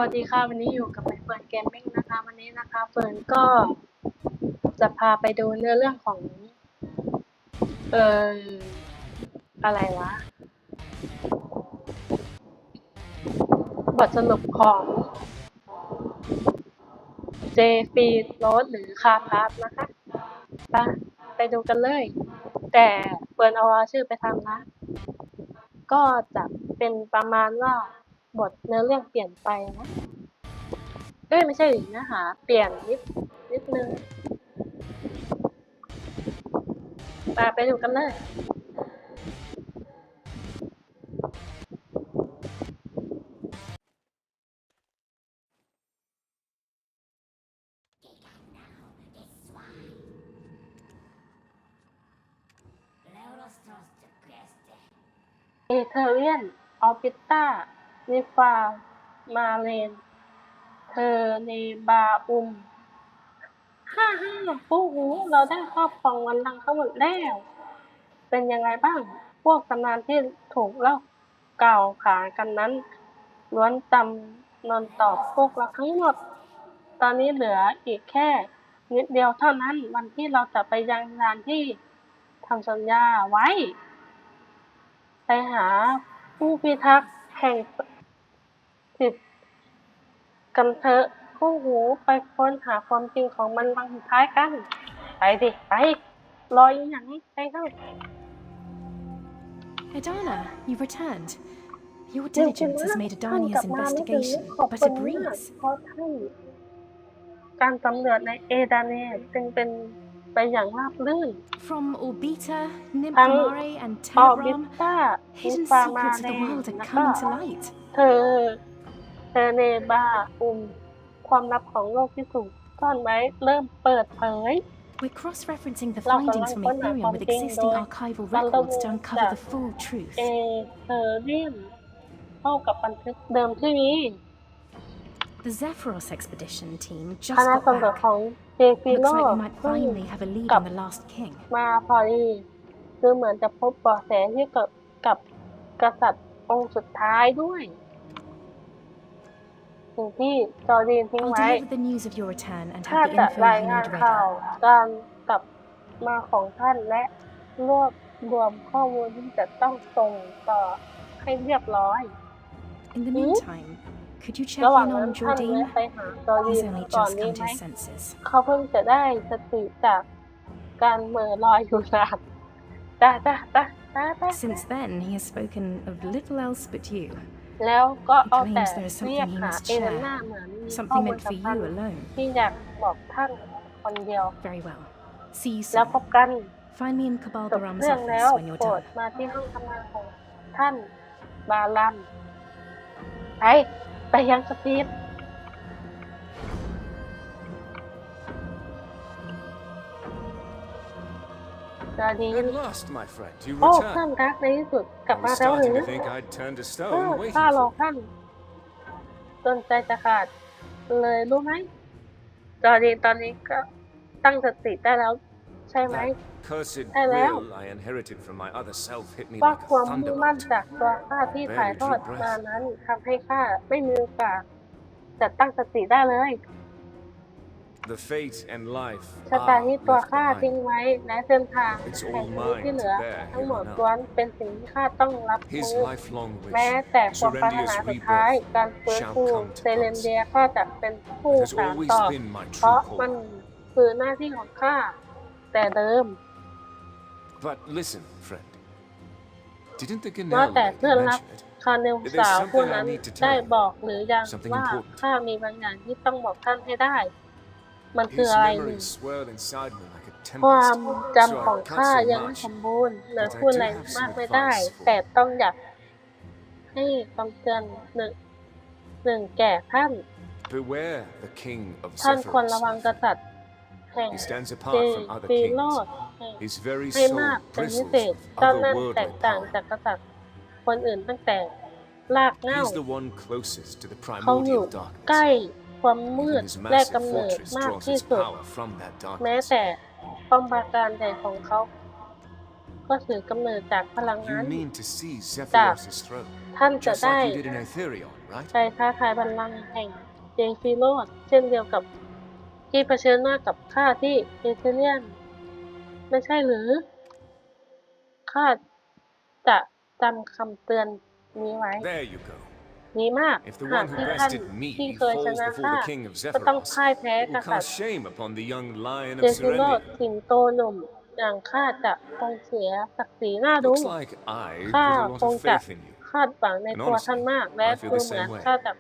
วัสดีค่ะวันนี้อยู่กับเฟิร์นเกมมิ่งนะคะวันนี้นะคะเฟิร์นก็จะพาไปดูเนื้อเรื่องของเอออะไรวะบทสรุปของเจฟีโรสหรือคาพาสนะคะไปดูกันเลยแต่เฟิร์นเอาชื่อไปทำนะก็จะเป็นประมาณว่าบทเนื้อเรื่องเปลี่ยนไปนะไม่ใช่เนื้อหาเปลี่ยนนิดนึงไปดูกันเลยเอเธอเรียนออบิต้านิฟามาเลนเธอเนบาฟู่หูเราได้ครอบครองวันลังก์ทั้งหมดแล้วเป็นยังไงบ้างพวกตำนานที่ถูกเล่ากล่าวขานกันนั้นล้วนจำนนตอบพวกเราทั้งหมดตอนนี้เหลืออีกแค่นิดเดียวเท่านั้นวันที่เราจะไปยังสถานที่ทำสัญญาไว้ไปหาผู้พิทักษ์แห่งสิทธิ์กันเถอะคู่หูไปค้นหาความจริงของมันวันสุดท้ายกันไปดิไปรออยู่อย่างนี้ไปเข้า Edana, you've returned. Your diligence has made Edania's investigation but a breeze. เพราะท่านการสำรวจในเอดาเนจึงเป็นไปอย่างราบรื่น From Orbita, Nymphomare, and Tenebrae, hidden secrets of the world are coming to light. เธอเนบาความลับของโลกที่ถูกซ่อนไว้เริ่มเปิดเผย We're cross-referencing the findings from Ethereum with existing archival records to uncover the full truth. เธอเรียนเข้ากับบันทึกเดิมที่มี The Zephyros expedition team ค just ณะ got สำรวจ back. ของเจฟีโร Looks like we might finally have a lead on the last king. มาพอดีคือเหมือนจะพบเบาะแสที่เกี่ยวกับกษัตริย์องค์สุดท้ายด้วยสิ่งที่จอร์ดีนทิ้ง I'll ไว้ deliver the news of your return and ข้า have the จะ info ราย you งาน need ข่าว ready. การกลับมาของท่านและรวบรวมข้อมูลที่จะต้องส่งต่อให้เรียบร้อย In the meantime, could you check ระหว่าง in นั้น on ท่านแวะ Jordan? ไปหาจอร์ดี He's น only ก่อน just นี้ come ไหม to his senses. เขาเพิ่งจะได้สติจากการเหม่อลอยอยู่นาน Since then, he has spoken of little else but you. แล้วก็เอาแต่ He claims there is เรียก something he หา must เอเล share. น่าเหมือนมีข้อ Something มูล meant for สำคัญ you alone. ที่อยากบอกท่านคนเดียว Very well. See you แล้ว soon. พบกัน Find me in จ Cabal บ Baram's เรื่องแล้ว office when you're โปรด done. มาที่ห้องทำงานของท่านบาลันไปยังสตีฟจอร์ดีน At last, my friend, you โอ้เพื่อน return. รักในที่สุดกลับ I มา was แล้วหรือ starting to think I'd turned to stone waiting ข้ารอ for you. ท่านจนใจจะขาดเลยรู้ไหมจอร์ดีนตอนนี้ก็ตั้งสติได้แล้วใช่ไหม That cursed Hello. will I inherited from my other self hit me ว่า like ความ a มุ่งมั่น thunderbolt. จากตัวข้าที่ถ่ายทอดมานั้นทำให้ข้าไม่มีโอกาสจะตั้งสติได้เลย The fate and life ชะตา are ที่ตัว left ข้าทิ้ง behind. ไว้และเส้นทาง It's แห่ง all นี้ mine ที่เหลือ to bear ทั้งหมด here on ล้วนเป็นสิ่งที่ข้าต้องรับ His มือ lifelong แม้ wish, แต่ความปรารถนา Serendia's สุดท้าย rebirth, การฟื้น shall ฟู come เซ to เลน pass. เดียก็จะเป็นผู้ It has สาน always ต่อ been my เพราะ true มัน calling. คือหน้าที่ของข้าแต่เดิม But listen, friend. Didn't the ว่า Ganel แต่ lady เพื่อนรัก mention it? คาเนล There's สาวผู้ something I นั้น need to ได้ tell him. บอกหรือยัง Something ว่า important. ข้ามีบางอย่างที่ต้องบอกท่านให้ได้ มันคือ His อะไรหนึ่ memories ง swirl inside me like a ความ tempest, จำ so ของ I ข้า can't say ยังไม่ much. สมบูรณ์เลย But I พูด do อะไร have มาก some ไม่ได้ advice for แต่ต้องอยากให้คำเตือนหนึ่งแก่ท่าน Beware the king of ท่านควร Zephyros. ระวังกษัตริย์แห่ง He stands เจ apart from other ฟีโร kings. ด His very ให้ soul มากเป็นพิ bristles เศษ with เจ้านั่นแต otherworldly กต่าง power. จากกษัตริย์คนอื่นตั้งแต่รากเหง้า He's the one closest to the เขาอยู่ primordial ใกล้ darkness. ความมืด Even his และ massive กำเนิด fortress มาก draws ที่ its สุด power from that แม้ darkness. แต่ป้อมปราการใหญ่ของเขาก็ถือกำเนิดจากพลัง You นั้น mean to seize Zephyros's throne, ท่านจะ just ได้ like you did in Etherion? right? ใจท้าทายบัลลังก์แห่งเจฟิโรดเช่นเดียวกับที่เผชิญหน้ากับข้าที่เอเธเรียนไม่ใช่หรือข้าจะจำคำเตือนนี้ไว้ There you go. ดีมาก If the หาก one who ที่ท่าน bested me ที่เคยช falls นะ before ข้า the king of ก็ต้อง Zephyros, พ่ายแพ้ it ก will ษัตริ cast ย์ shame upon the young lion เจ of ฟิโรด Serenity. สิงโตหนุ่มอย่างข้าจะคงเสียศักดิ์ศรีน่าดู Looks like I ข้า put a ค lot ง of จะ faith in you. คาดหวังใน And ตัวท่าน honestly, มากและ I feel ดู the เหมือน same way. ข้าจะ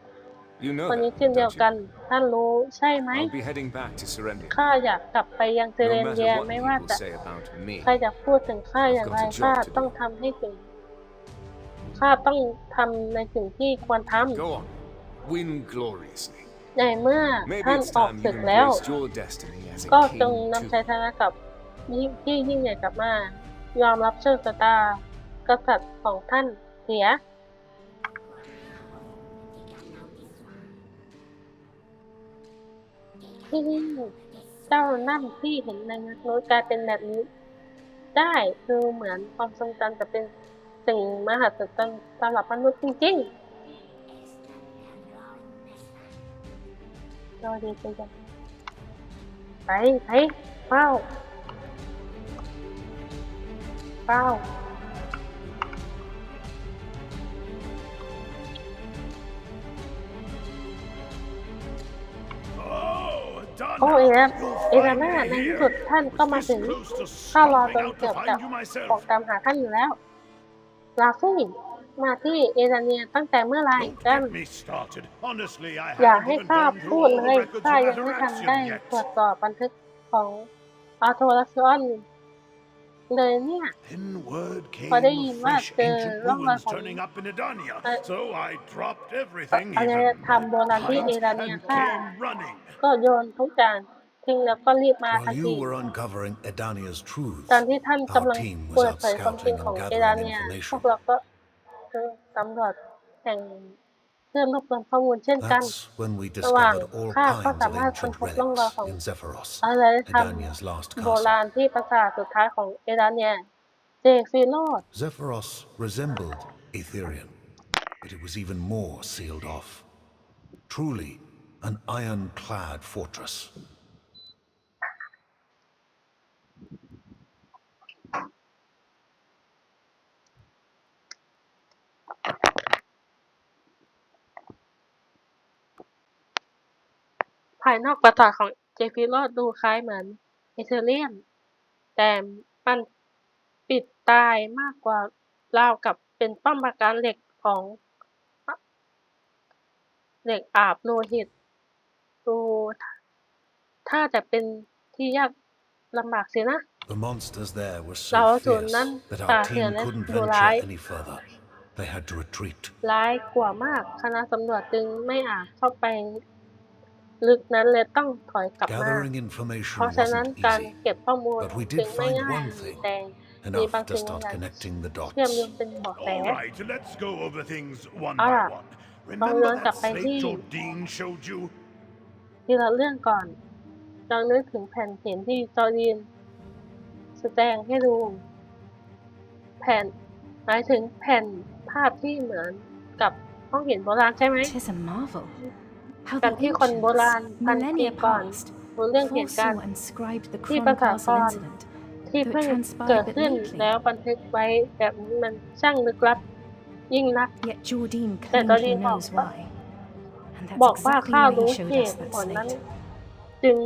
You know คนนี้ that, เช่นเดียว don't กัน you? ท่านรู้ใช่ไหม I'll be heading back to Serenity. ข้าอยากกลับไปยังเซ No เรน matter เดีย what ไม่ว่า people จะ say about ใคร me, จะพูดถึงข้าอย่างไร ข้าต้องทำให้ถึงข้าต้องทำในสิ่งที่ควรท go on, win gloriously. ำในเมื่อ Maybe ท่าน it's ออก time ศึ you กแล้ว embraced your destiny as a ก็จง king นำชัย too. ชนะกับที่ยิ่งใหญ่กลับมา ยอมรับโชคชะตากษัตริย์ของท่านเสียที่นี่เจ้านั่นที่เห็นในนักโน้ตกลายเป็นแบบนี้ ได้คือเหมือนความทรงจำจะเป็นสิ่งมหัศจรรย์สำหรับมนุษย์จริงๆเราดีใจจังไปเฝ้าโอ้เอดาน่าในที่สุดท่านก็มาถึงข้ารอจนเกือบจะออกตามหาท่านอยู่แล้วลาฟี่มาที่เอดาเนียตั้งแต่เมื่อไหร่กันอย่าให้ข้าพูดเลยข้ายังไม่ทันได้ตรวจสอบบันทึกของอาโทรัสซิออนเลยเนี่ยพอได้ยินว่าเจอร่องรอยของอารยธรรมโบราณที่เอดาเนียข้าก็โยนทุกอย่างทิ้งแล้วก็รีบมาทันทีตอนที่ท่านกำลังเปิดเผยความจริงของเอดาเนียพวกเราก็ตำรวจแห่งเพื่อรวบรวมข้อมูลเช่นกันระหว่างข้าก็สามารถค้นพบร่องรอยของอารยธรรมโบราณที่ปราสาทสุดท้ายของเอดาเนียเจฟิโรด Zephyros resembled Etherian, but it was even more sealed off. Truly, an ironclad fortress. ภายนอกปราสาทของเจฟิโรดดูคล้ายเหมือนเอเธเรียนแต่มันปิดตายมากกว่าราวกับเป็นป้อมปราการเหล็กของเหล็กอาบโลหิตดูถ้าจะเป็นที่ยากลำบากสินะ The monsters there were เรา so ส่วน fierce นั้น that ป่า our เถื่อน team และ couldn't ดูร้าย venture any further. They had to retreat. ร้ายกว่ามากคณะสำรวจจึงไม่อาจเข้าไปลึกนั้นเลยต้องถอยกลับมา Gathering information เพราะฉะนั้น wasn't การ easy, เก็บข้อมูล but we จึ did งไม่ find ง่าย one thing, แต่มีบาง enough to สิ่งบาง start อย่าง connecting the เชื่อม dots. โยงเป็นเบาะแส All right, let's go over things one เอา by ล่ะ one. ต้องย้อน Remember กลับ that ไปที่ slate Jordine showed you? ทีละเรื่องก่อนลองนึกถึงแผ่นเขียนที่จอร์ดีนแสดงให้ดูแผ่นหมายถึงแผ่นภาพที่เหมือนกับห้องหินโบราณใช่ไหม 'Tis a marvel how การ the ที่คนโบราณ ancients, พันปี millennia ก่อน past, รู้เรื่องเหตุการ foresaw ณ์ and scribed the ที่ Cron ประสาท Castle กร incident, ที่ though เพิ่ it งเกิด transpired but ขึ้น lately. แล้วบันทึกไว้แบบนี้มันช่างลึกลับยิ่งนัก Yet Jordine แต่ claimed จอร์ดี he นบอก knows ว่า why, and บอก that's ว่า exactly ข้า why he รู้ showed เห us ตุ that ผลนั้น slate. จึง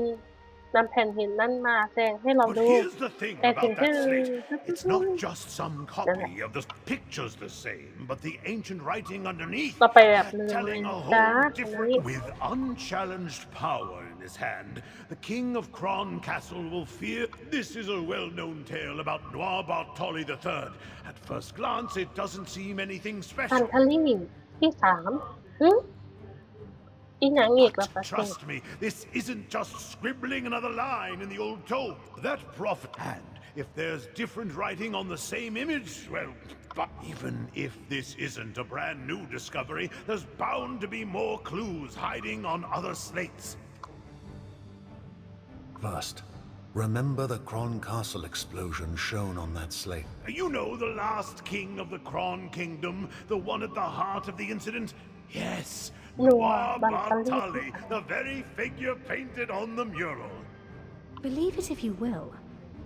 นำแผ่นหินนั้นมาแสดงให้เรา But ดู here's the thing แต่สิ่ง about ที่ that slate. It's not just some copy of the pictures the same, but the ancient writing underneath. เราไปแบบลืมเลย Telling a จ้า whole ตรงนี้ different. With unchallenged power in his hand, the king of Cron Castle will fear. This is a well-known tale about Noir Bartoli III. At first glance, it doesn't seem anything พัน special. ธลีที่3อีกอย่างอีกแล้ว But ประเสริฐ trust me, this isn't just scribbling another line in the old tome. That prophet, and if there's different writing on the same image, well, but even if this isn't a brand new discovery, there's bound to be more clues hiding on other slates. First, Remember the Kron Castle explosion shown on that slate? You know the last king of the Kron Kingdom, the one at the heart of the incident? Yes, Noir Bartali, the very figure painted on the mural. Believe it if you will,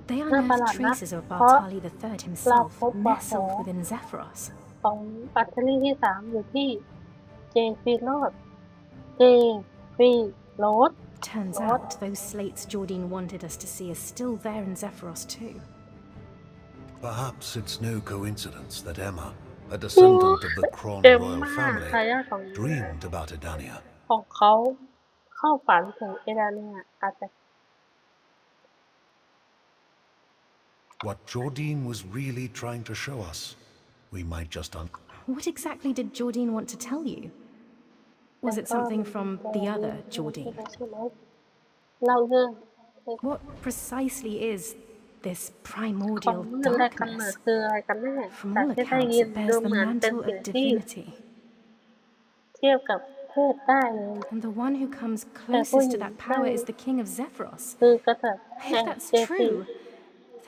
they น่าประหลา unearthed ดนะ traces of เพราะ Bartali III himself เราพบว่า nestled within Zephyros. ของปัตเตอรี่ที่ 3 อยู่ที่เจฟีโรดเจฟีโรด Turns What? out those slates Jordine wanted us to see are still there in Zephyros too. Perhaps it's no coincidence that Emma, a descendant of the Kron เอ็ม royal ม่า family, ทายาทของ dreamed about Edania. ของเขาเข้าฝันถึงเอดาเนียอาจจะ What Jordine was really trying to show us, we might just What exactly did Jordine want to tell you? Was it something from the other Jordine? เล่าเรื่อง What precisely is this ของ primordial เรื่องแรกกำเนิด darkness? คืออะไรกันแน่ From จาก all ที่ได้ accounts, ยิน it ดู bears the เหมือนเป็น mantle สิ่ง of ที่ divinity. เทียบกับเทพได้เลย And the one who comes closest to that power is the king of Zephyros. คือกษัตริย์แห่ If ง that's เจฟี true,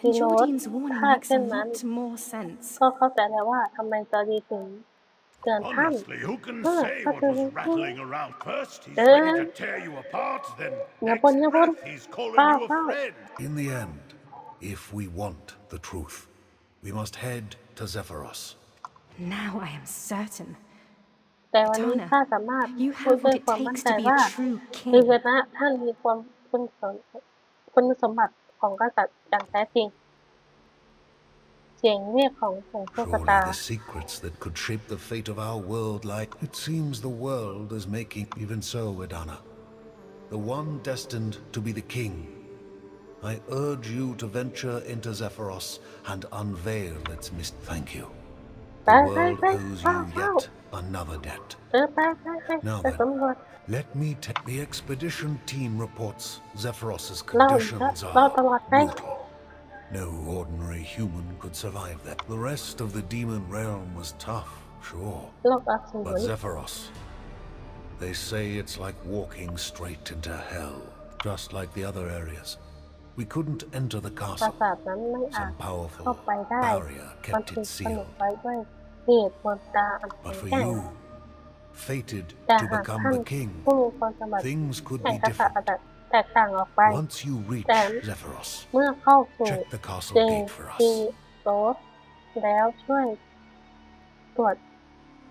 then Jordine's warning ถ้า makes เช่ a นนั้น lot more sense. ก็เข้าใจแล้วว่าทำไมจอดีถึงเตือนท่าน Honestly, who can Ah, say what okay. was rattling around? First, he's Eh. ready to tear you apart, then next Yapon, yapon. breath, he's calling Pow, you a pow. friend. In the end, if we want the truth, we must head to Zephyros. Now I am certain. แต่วันนี้ Donna, ข้าสามารถ you พูด have ด้วย what it ความมั่น takes ใจ to be ว่า a true คือ king. นะท่านมีความคุณสมบัติของกษัตริย์อย่างแท้จริง เสียงเรียกของผงโชคชะ Surely ตา the secrets that could shape the fate of our world lie. It seems the world is making even so, Edana. The one destined to be the king. I urge you to venture into Zephyros and unveil its mist. Thank you. The Bye, world bye, bye. owes Wow, you wow. yet another debt. ไป Now ไปสำรวจ then, let me take the expedition team reports Zephyros's เล่า conditions เล่าต are ลอดไป brutal. No ordinary human could survive that. The rest of the demon realm was tough, sure. โลกอสูร But Zephyros, they say it's like walking straight into hell, just like the other areas. We couldn't enter the ปรา castle. สาทนั้นไม่อาจ Some เข้า powerful ไปได้ barrier มัน kept ถู it กผนึก sealed. ไว้ด้วยเหตุมนตราอัน But แข็ for งแกร่ง you, fated แต่ to หาก become ท่าน the king, ผู้มีความสามารถ things could แห่ง be กษัตริย์อาจ different. จะแตกต่างออกไป Once you reach แต่ Zephyros, เมื่อเข้าสู่ check the castle เจ gate for ฟี us. โรสแล้วช่วยตรวจ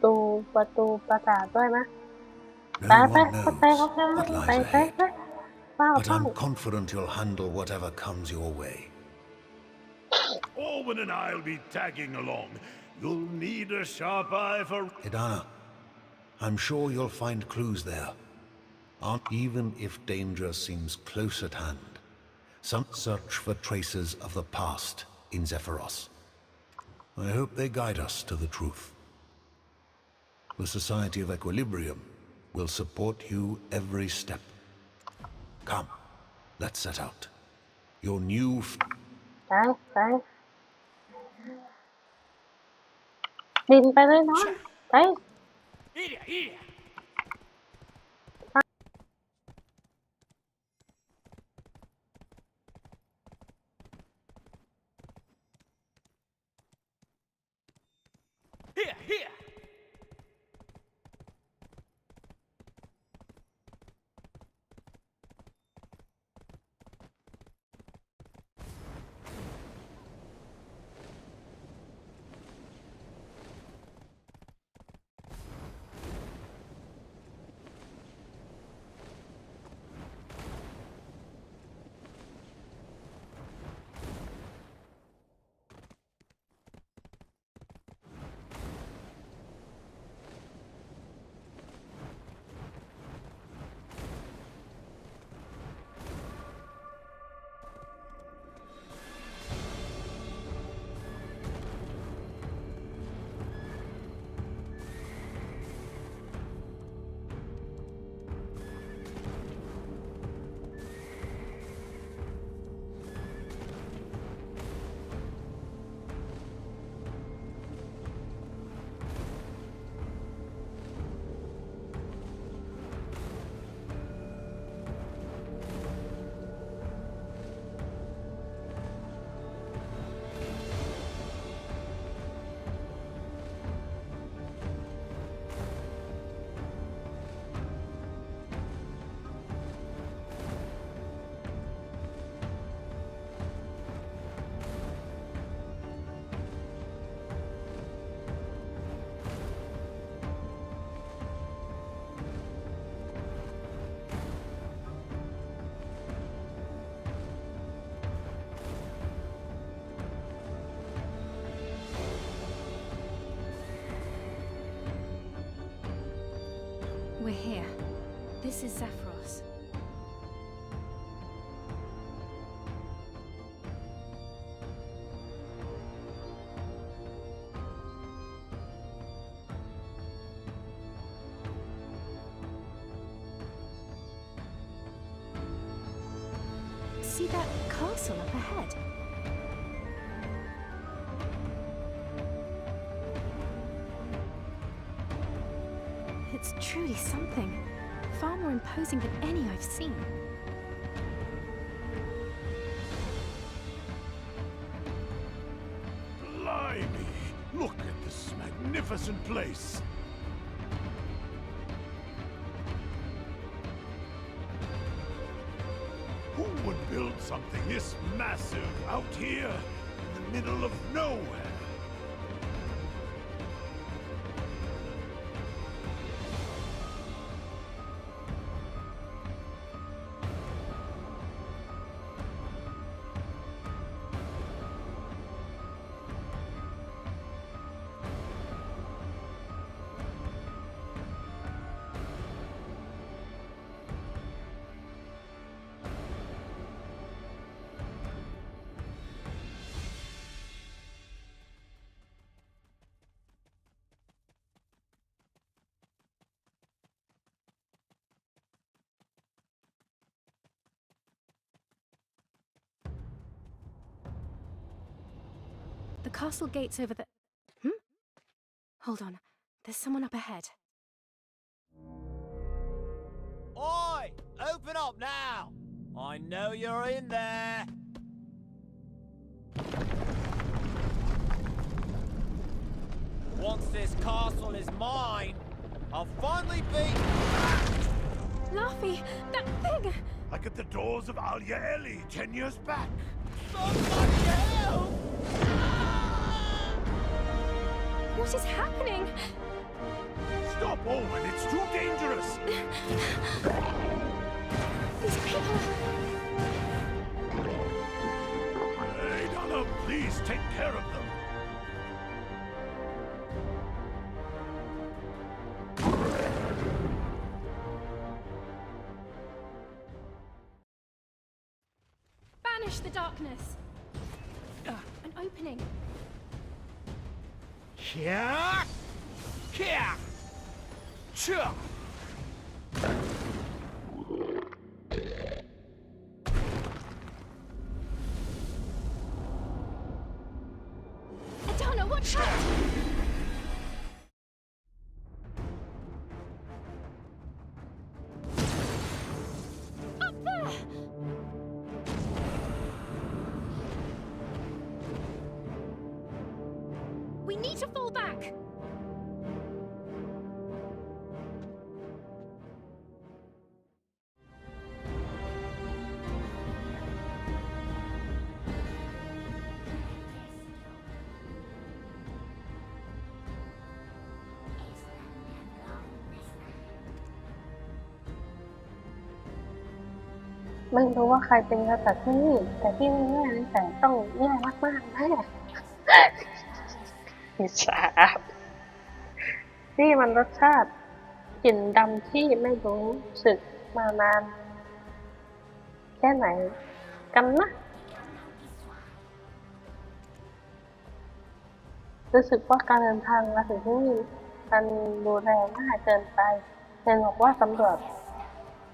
ดูประตูปราสาทด้วยนะ No ไป one เข้า knows ใจเข้าใจ what ไป lies ไป ahead, เฝ้า but I'm confident you'll handle whatever comes your way. Orwin and I'll be tagging along. You'll need a sharp eye for... Edana, I'm sure you'll find clues there. Even if danger seems close at hand, some search for traces of the past in Zephyros. I hope they guide us to the truth. The Society of Equilibrium will support you every step. Come, let's set out. Your new... ไปบินไปเลยเนาะไป Here! We're here. This is Zephyros. See that castle up ahead? It's truly something. Far more imposing than any I've seen. Blimey! Look at this magnificent place! Who would build something this massive out here in the middle of nowhere? The castle gate's over the... Hold on. There's someone up ahead. Oi! Open up now! I know you're in there! Once this castle is mine, I'll finally be... Laffy! That thing! Like at the doors of Alia Eli 10 years back. Somebody help! What is happening? Stop, Owen, it's too dangerous! These people... Hey, Donna, please take care of them. Banish the darkness! An opening. Here! Here! Sure! Adana, watch out! Up there! We need to fall back!ไม่รู้ว่าใครเป็นกษัตริย์ที่นี่แต่ที่แน่ๆนิสัยต้องแย่มากๆแน่อิจฉานี่มันรสชาติกลิ่นดำที่ไม่รู้สึกมานานแค่ไหนกันนะรู้สึกว่าการเดินทางมาถึงที่นี่มันดูแรงมากเกินไปเห็นบอกว่าตำรวจ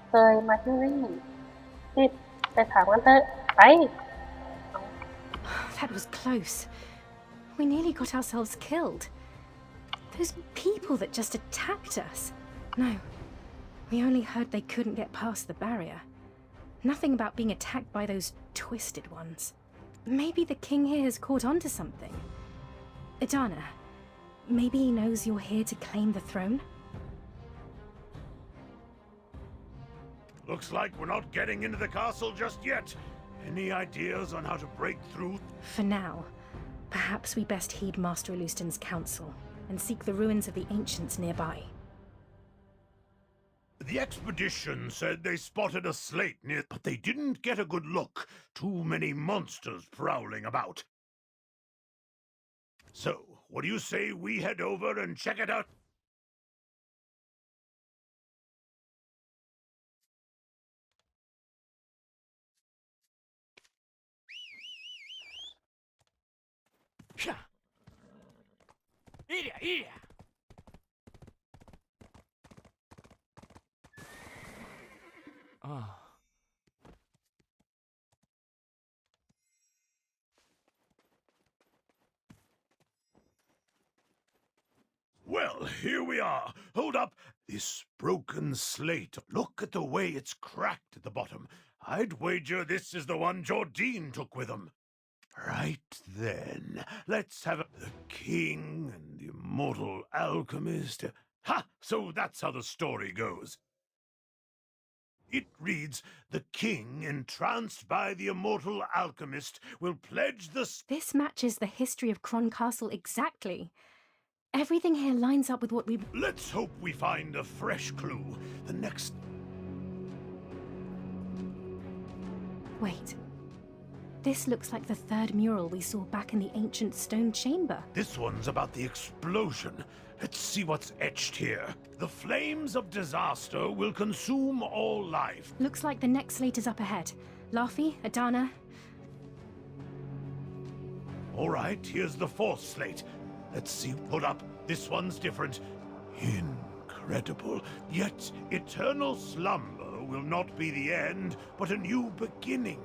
เคยมาที่นี่รีบไปถามกันเถอะไป That was close. We nearly got ourselves killed. Those people that just attacked us. No, we only heard they couldn't get past the barrier. Nothing about being attacked by those twisted ones. Maybe the king here has caught on to something. Adana, maybe he knows you're here to claim the throne? Looks like we're not getting into the castle just yet. Any ideas on how to break through? For now, perhaps we best heed Master Alustan's counsel and seek the ruins of the ancients nearby. The expedition said they spotted a slate near, but they didn't get a good look. Too many monsters prowling about. So, what do you say we head over and check it out? Ah. Well, here we are. Hold up. This broken slate. Look at the way it's cracked at the bottom. I'd wager this is the one Jordine took with him. Right then, let's have the king and the immortal alchemist. Ha! So that's how the story goes. It reads, the king, entranced by the immortal alchemist, will pledge the... This matches the history of Cron Castle exactly. Everything here lines up with what we... Let's hope we find a fresh clue. The next... Wait. This looks like the third mural we saw back in the ancient stone chamber. This one's about the explosion. Let's see what's etched here. The flames of disaster will consume all life. Looks like the next slate is up ahead. Laufey, Adana... All right, here's the fourth slate. Let's see. Hold up. This one's different. Incredible. Yet eternal slumber will not be the end, but a new beginning.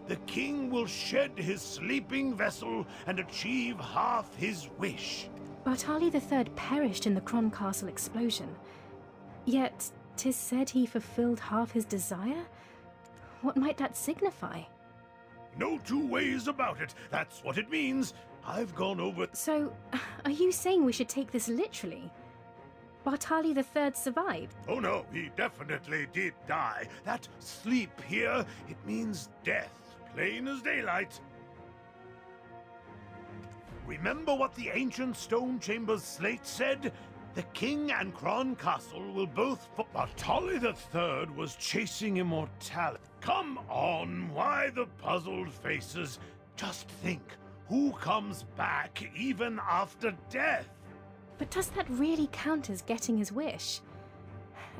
The king will shed his sleeping vessel and achieve half his wish. Bartali III perished in the Cron Castle explosion. Yet, 'tis said he fulfilled half his desire? What might that signify? No two ways about it. That's what it means. I've gone over... So, are you saying we should take this literally? Bartali III survived? Oh no, he definitely did die. That sleep here, it means death. Plain as daylight. Remember what the ancient stone chamber's slate said? The king and Cron Castle will both... Bartali III was chasing immortality. Come on, why the puzzled faces? Just think, who comes back even after death? But does that really count as getting his wish?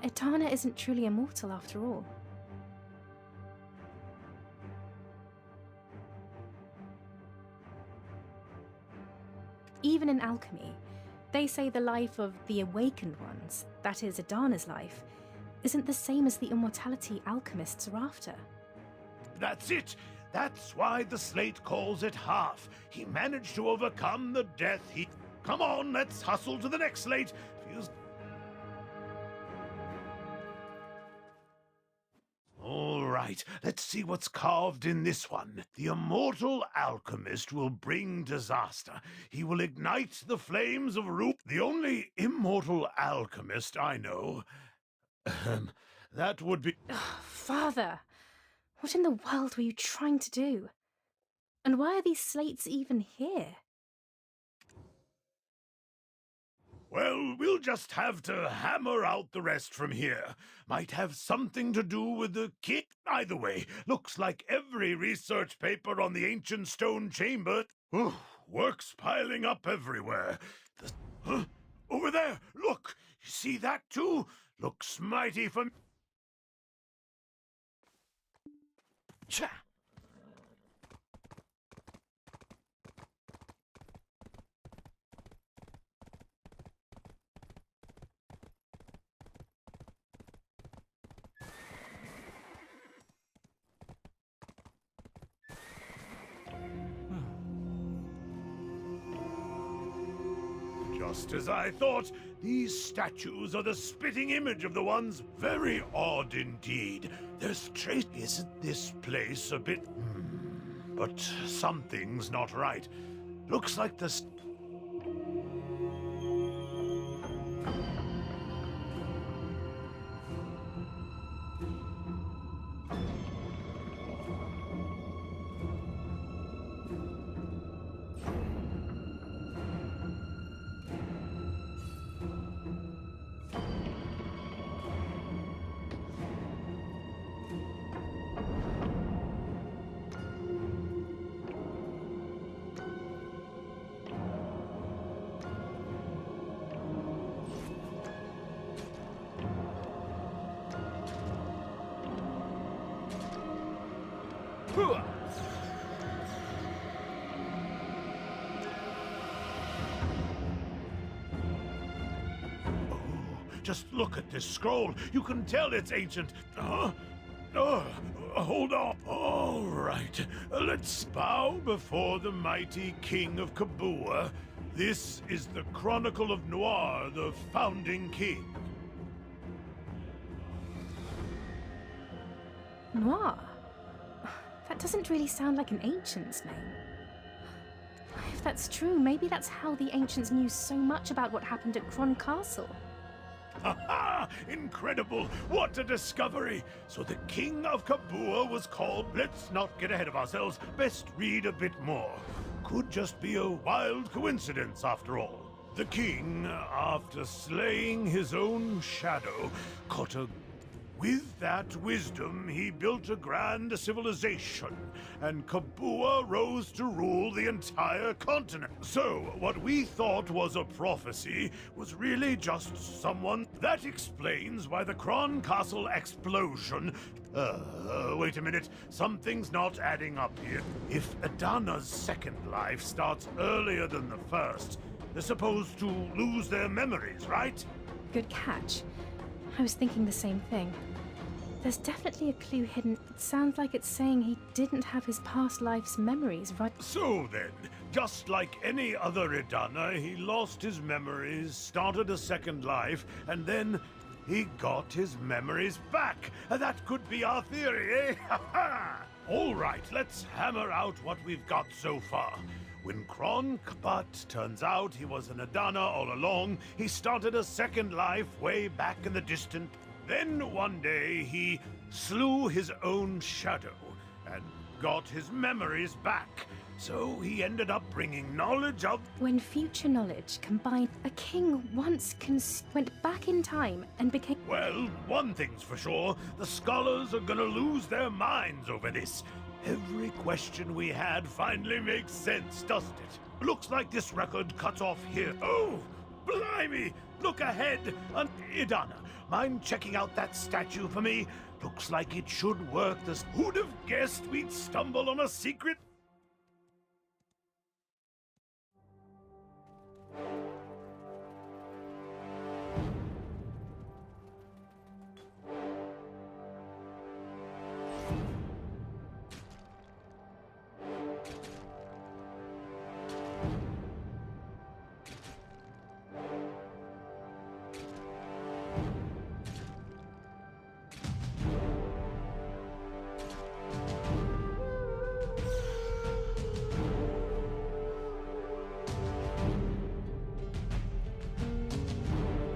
Etana isn't truly immortal after all. Even in alchemy, they say the life of the awakened ones, that is Adana's life, isn't the same as the immortality alchemists are after. That's it! That's why the slate calls it half. He managed to overcome the death he... Come on, let's hustle to the next slate. Feels... All right, let's see what's carved in this one. The immortal alchemist will bring disaster. He will ignite the flames of ruin. The only immortal alchemist I know... that would be... Father! What in the world were you trying to do? And why are these slates even here? Well, we'll just have to hammer out the rest from here. Might have something to do with the kit. Either way, looks like every research paper on the ancient stone chamber. Work's piling up everywhere. Over there, look! You see that too? Looks mighty familiar. Cha! Just as I thought, these statues are the spitting image of the ones. Very odd indeed. There's trace. Isn't this place a bit... But something's not right. Looks like the... Just look at this scroll. You can tell it's ancient. Hold on. All right. Let's bow before the mighty king of Kabua. This is the Chronicle of Noir, the founding king. Noir? That doesn't really sound like an ancient's name. If that's true, maybe that's how the ancients knew so much about what happened at Cron Castle. Ha ha! Incredible! What a discovery! So the king of Kabua was called... Let's not get ahead of ourselves. Best read a bit more. Could just be a wild coincidence after all. The king, after slaying his own shadow, caught a... With that wisdom, he built a grand civilization, and Kabua rose to rule the entire continent. So, what we thought was a prophecy was really just someone... That explains why the Cron Castle explosion... wait a minute. Something's not adding up here. If Adana's second life starts earlier than the first, they're supposed to lose their memories, right? Good catch. I was thinking the same thing. There's definitely a clue hidden. It sounds like it's saying he didn't have his past life's memories, right? So then, just like any other Edana, he lost his memories, started a second life, and then he got his memories back. That could be our theory, eh? Ha ha! All right, let's hammer out what we've got so far. When But turns out he was an Adana all along, he started a second life way back in the distant. Then one day he slew his own shadow and got his memories back. So he ended up bringing knowledge of... When future knowledge combined, a king once went back in time and became... Well, one thing's for sure, the scholars are gonna lose their minds over this. Every question we had finally makes sense, doesn't it? Looks like this record cuts off here. Oh, blimey! Look ahead! An Idana, mind checking out that statue for me? Looks like it should work. Who'd have guessed we'd stumble on a secret?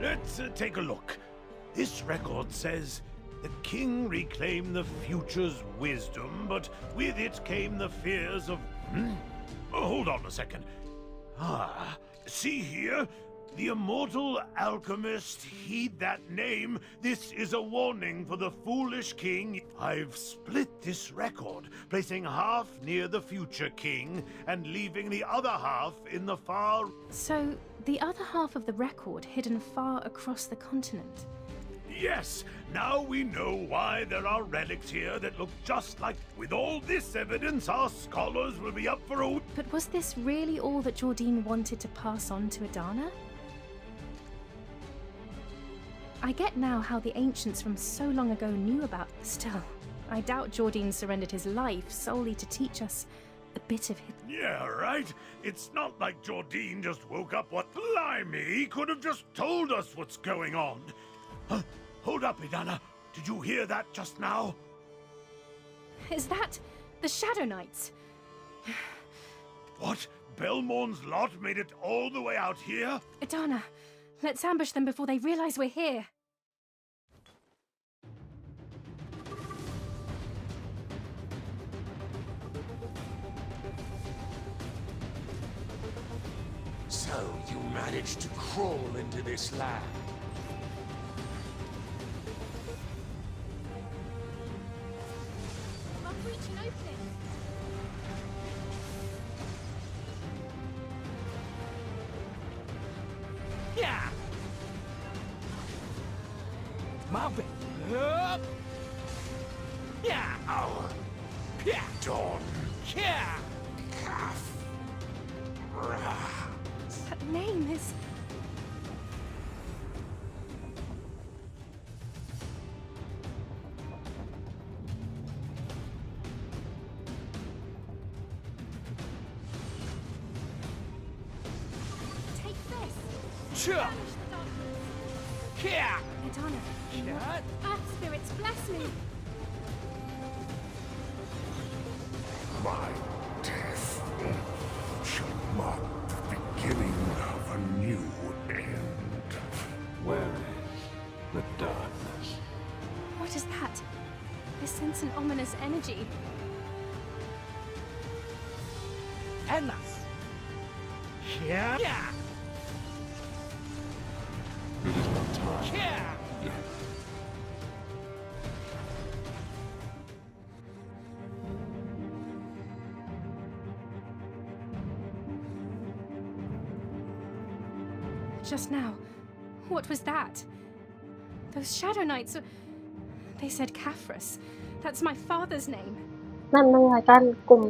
Let's take a look. This record says the king reclaimed the future's wisdom, but with it came the fears of... Oh, hold on a second. See here? The immortal alchemist, heed that name. This is a warning for the foolish king. I've split this record, placing half near the future king and leaving the other half in the far... So, the other half of the record hidden far across the continent. Yes, now we know why there are relics here that look just like... With all this evidence, our scholars will be up for a... But was this really all that Jordine wanted to pass on to Adana? I get now how the ancients from so long ago knew about... Still, I doubt Jordine surrendered his life solely to teach us a bit of it. Yeah, right? It's not like Jordine just woke up what... Blimey, he could have just told us what's going on. Huh? Hold up, Idana. Did you hear that just now? Is that the Shadow Knights? What? Belmorn's lot made it all the way out here? Adana, let's ambush them before they realize we're here. So you managed to crawl into this land. I'll reach an opening. Yeah! Mount it! Up! Yeah! Our Yeah! dawn Yeah! calf. That name is... Edana, Earth spirits, bless me. My death shall mark the beginning of a new end. Where is the darkness? What is that? I sense an ominous energy. Enas. Yeah. It is not time Yeah. yet. Just now, what was that? Those Shadow Knights. They said Caphras. That's my father's name. นั่นไม่ใช่การกลุ่ม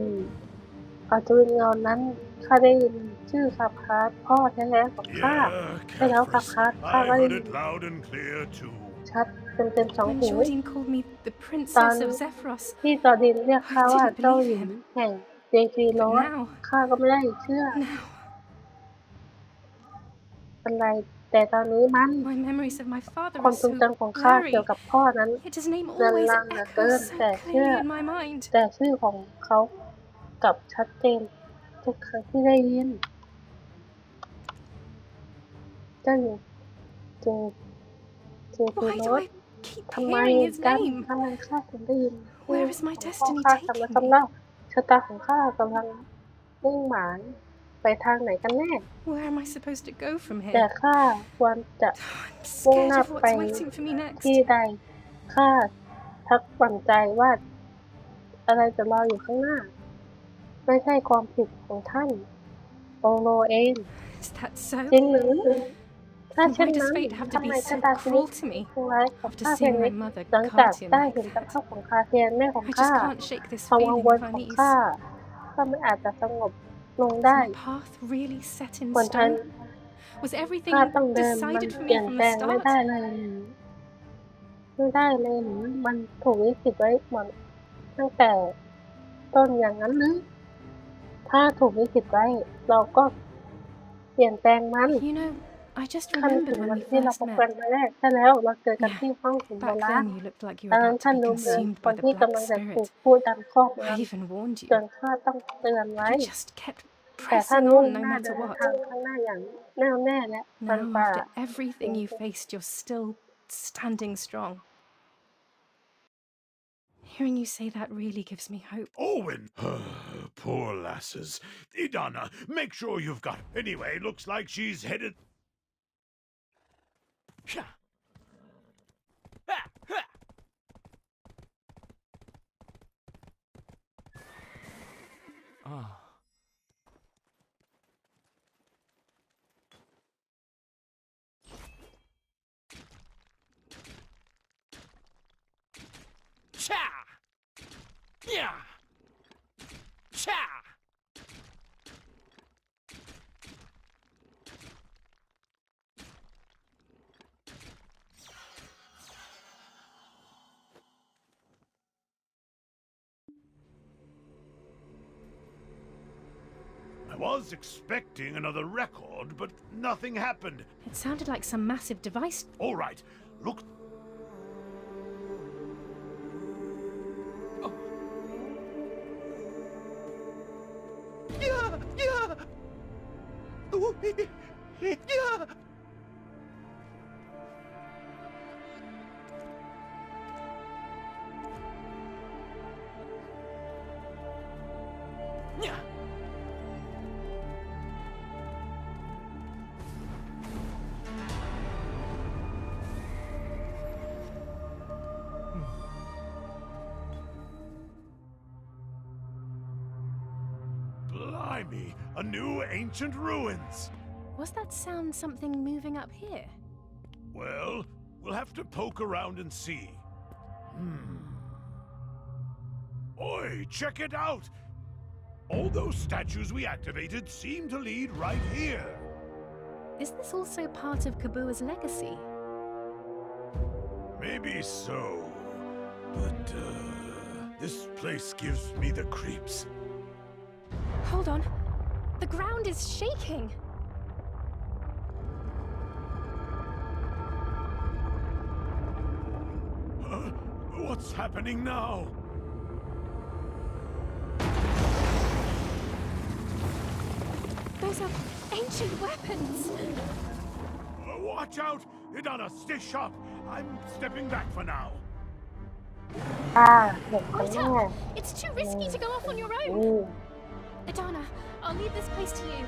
อัศวินเงานั้นข้าได้ยินชื่อคาพาสพ่อแท้ๆของข้า Yeah, ใช่แล้วคา Caphras. พาสข้า I ก็ได้ heard ยิน it loud and clear too. ชัดเต็มๆสอง When หู Jordan called me the ตอน Princess of Zephyros, ที่จอร์ดินเรียกข้าว่าเจ้าหญิงแห่งเจฟีโรสข้าก็ไม่ได้เชื่อ now อะไรแต่ตอนนี้มัน my memories of my father ความ are ทรง so จำของข้า blurry. เกี่ยวกับพ่อนั้น Yet his name เรือน always รางเหลือเกิน echoes แต่ so เชื่อ clearly in my mind. แต่ชื่อของเขากลับชัดเจนทุกครั้งที่ได้ยินเจ้าหญิงเจฟี Why โร do ส I keep ทำไม hearing his กัน name? ทำไมข้าถึงได้ยิน Where is my พ่อ destiny ข้า taking กำลัง me? กำเล่าชะตาของข้ากำลังมุ่งหมายไปทางไหนกันแน่ Where am I supposed to go from แต่ here? ข้าควรจะ I'm มุ่ง scared หน้า of ไป what's waiting for me next. ที่ใดข้าทักหวั่นใจว่าอะไรจะรออยู่ข้างหน้า ไม่ใช่ความผิดของท่านโอโรเอง Is that so? จริงหรือถ้า And เช่น why does นั้น fate have to ทำไม be ชะ so ตาชีวิต cruel to me ชั่วร้ายของ after ข้าเพียง seeing นี้ my mother หลังจาก Cartier ได้ like เห็นส that? ภาพของคาเทียนแม่ของ I ข้า just can't shake this ความกัง feeling วล of ของ unease. ข้าไม่อาจจะสงบลง Is ได้ my path really set in บนทาง stone? Was everything ข้าต้องเดินมัน decided for เปลี่ me ยน from แปล the งไม่ได้ start? เลยไม่ได้เลยหรือมันถูกลิขิตไว้หมดตั้งแต่ต้นอย่างนั้นหรือถ้าถูกลิขิตไว้เราก็เปลี่ยนแปลงมัน You know, I just ข้านึก remembered ถึง when วัน we ที่เรา first พบกัน met. ครั้งแรกใช่แล้วเราเจอกัน Yeah, ที่ห้องหินโบ back ราณ then you looked like you ตอ were นนั้น about to ท่าน be ดูเหมือน consumed ค by น the ที่ Black กำลังจะถูก Spirit. พูดดันครอบง I even warned จ you. นข้าต้องเตือนไว้ You just kept แต่ท่าน pressing มุ่ง on no หน้าเดิ matter น what. ทางข้างหน้าอย่างแน่วแน่และฟัน Now, ฝ่า after everything you faced, you're still standing strong. Hearing you say that really gives me hope. Owen! Poor lasses. Idana, make sure you've got... Anyway, looks like she's headed... Ah. Cha! Yeah! Cha! I was expecting another record, but nothing happened. It sounded like some massive device. All right, look... Yeah! Yeah! Ooh, yeah! Yeah! Blimey, a new ancient ruins. Was that sound something moving up here? Well, we'll have to poke around and see. Oi, check it out! All those statues we activated seem to lead right here. Is this also part of Kabua's legacy? Maybe so. But, this place gives me the creeps. Hold on. The ground is shaking. What's happening now? Those are ancient weapons. Watch out! Idana, stay sharp! I'm stepping back for now. เด็กคนแม่ It's too risky to go off on your อื own. ม Adana, I'll leave this place to you.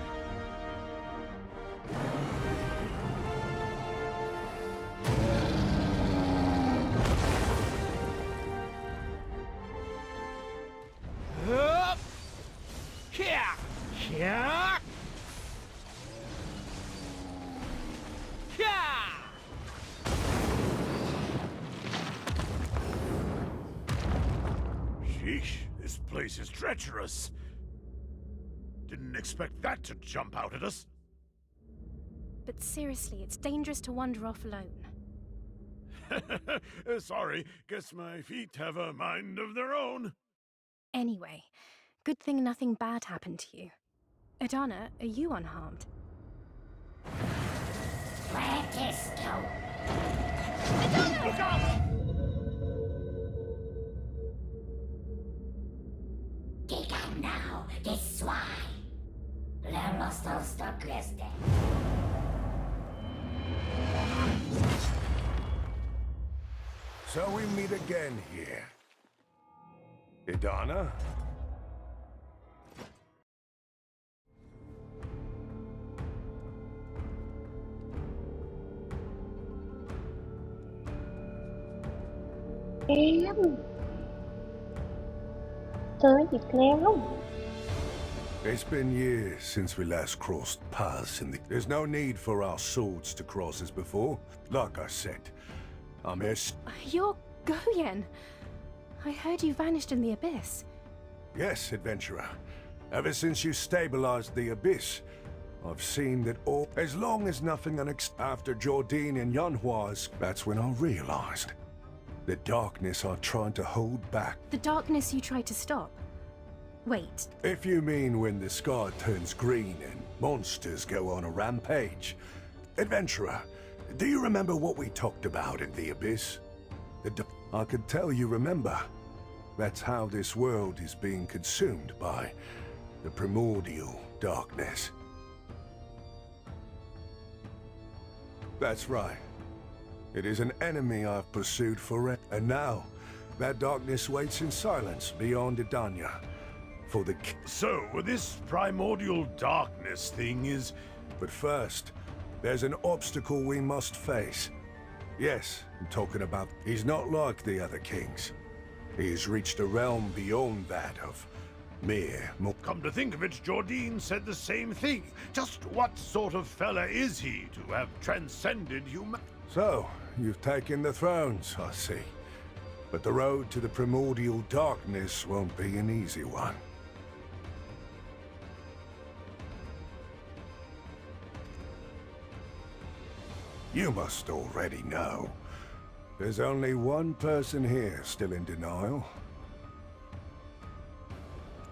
Hup! Here! Here! Here! Sheesh, this place is treacherous. Didn't expect that to jump out at us. But seriously, it's dangerous to wander off alone. Sorry, guess my feet have a mind of their own. Anyway, good thing nothing bad happened to you. Adana, are you unharmed? Look out! Kick now, this swine. Lerostos to Christe. So we meet again here. Idana? It's been years since we last crossed paths in the... There's no need for our swords to cross as before. Like I said, I'm here... You're Goyen. I heard you vanished in the abyss. Yes, adventurer. Ever since you stabilized the abyss, I've seen that all... As long as nothing After Jordine and Yunhua's, that's when I realized. The darkness I tried to hold back. The darkness you tried to stop. Wait, If you mean when the sky turns green and monsters go on a rampage. Adventurer, do you remember what we talked about in the abyss? I could tell you remember. That's how this world is being consumed by the primordial darkness. That's right. It is an enemy I've pursued forever. And now, that darkness waits in silence beyond Idania. For the... So, this primordial darkness thing is... But first, there's an obstacle we must face. Yes, I'm talking about... He's not like the other kings. He has reached a realm beyond that of mere... Come to think of it, Jordine said the same thing. Just what sort of fella is he to have transcended human... So, you've taken the thrones, I see. But the road to the primordial darkness won't be an easy one. You must already know. There's only one person here still in denial.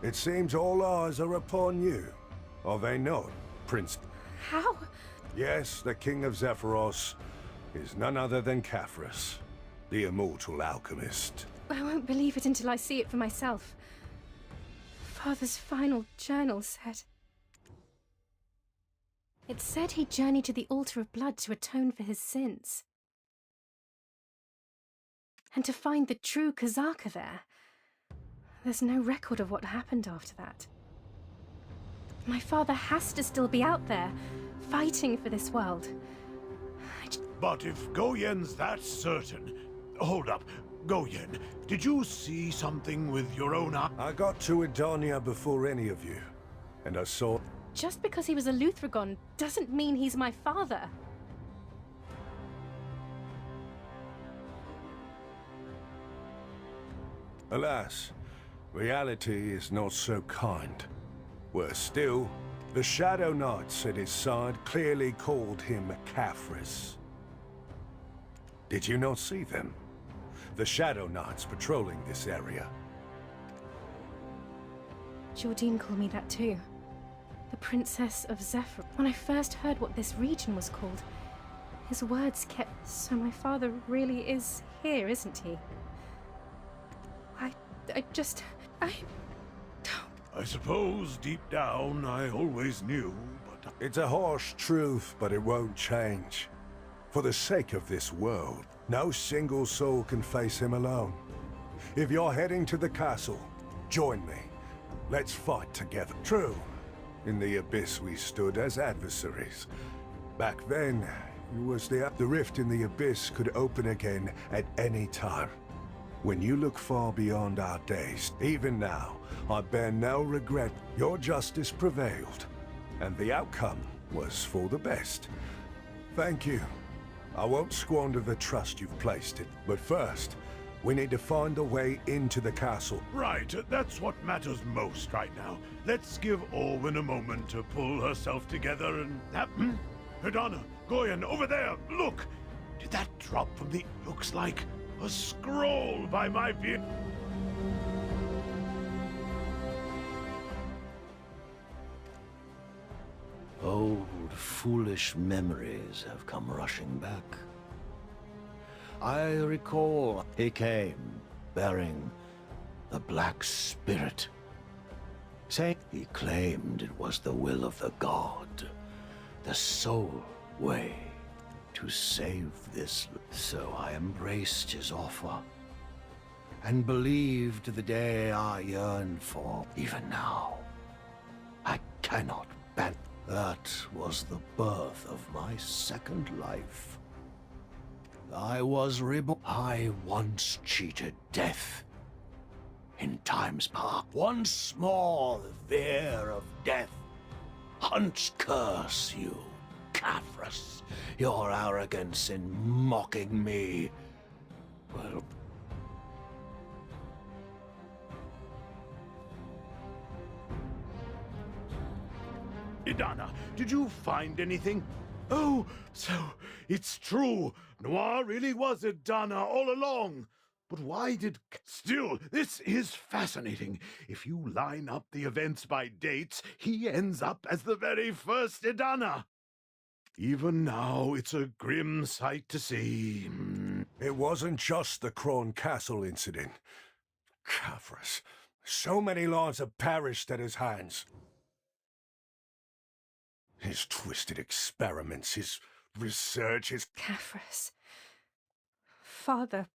It seems all eyes are upon you. Are they not, Prince? how? Yes, the King of Zephyros is none other than Caphras, the immortal alchemist. I won't believe it until I see it for myself. Father's final journal said... It said he journeyed to the altar of blood to atone for his sins. And to find the true Kazaka there. There's no record of what happened after that. My father has to still be out there, fighting for this world. But if Goyen's that certain... Hold up. Goyen, did you see something with your own eye? I got to Idania before any of you, and I saw... Just because he was a Luthragon doesn't mean he's my father. Alas, reality is not so kind. Worse still, the Shadow Knights at his side clearly called him Caphras. Did you not see them? The Shadow Knights patrolling this area. Jordine called me that too. The Princess of Zephyr. When I first heard what this region was called, his words kept... So my father really is here, isn't he? I suppose deep down I always knew, but... It's a harsh truth, but it won't change. For the sake of this world, no single soul can face him alone. If you're heading to the castle, join me. Let's fight together. True, in the abyss we stood as adversaries. Back then, it was the rift in the abyss could open again at any time. When you look far beyond our days, even now, I bear no regret. Your justice prevailed, and the outcome was for the best. Thank you. I won't squander the trust you've placed in. But first, we need to find a way into the castle. Right, that's what matters most right now. Let's give Orwin a moment to pull herself together and... Herdana, Goyen, over there, look! Did that drop from the... Looks like a scroll by my beard. Old, foolish memories have come rushing back. I recall he came bearing the Black Spirit. Saying he claimed it was the will of the god, the sole way to save this. So I embraced his offer and believed the day I yearned for. Even now, I cannot ban. That was the birth of my second life. I was reborn. I once cheated death. In times past, once more the fear of death hunts curse you, Caphras. Your arrogance in mocking me will... Idana, did you find anything? Oh, so it's true. Noir really was Idana all along. But why did... Still, this is fascinating. If you line up the events by dates, he ends up as the very first Idana. Even now, it's a grim sight to see. It wasn't just the Cron Castle incident. Caphras. So many lives have perished at his hands. His twisted experiments, his research, his... Caphras. Father,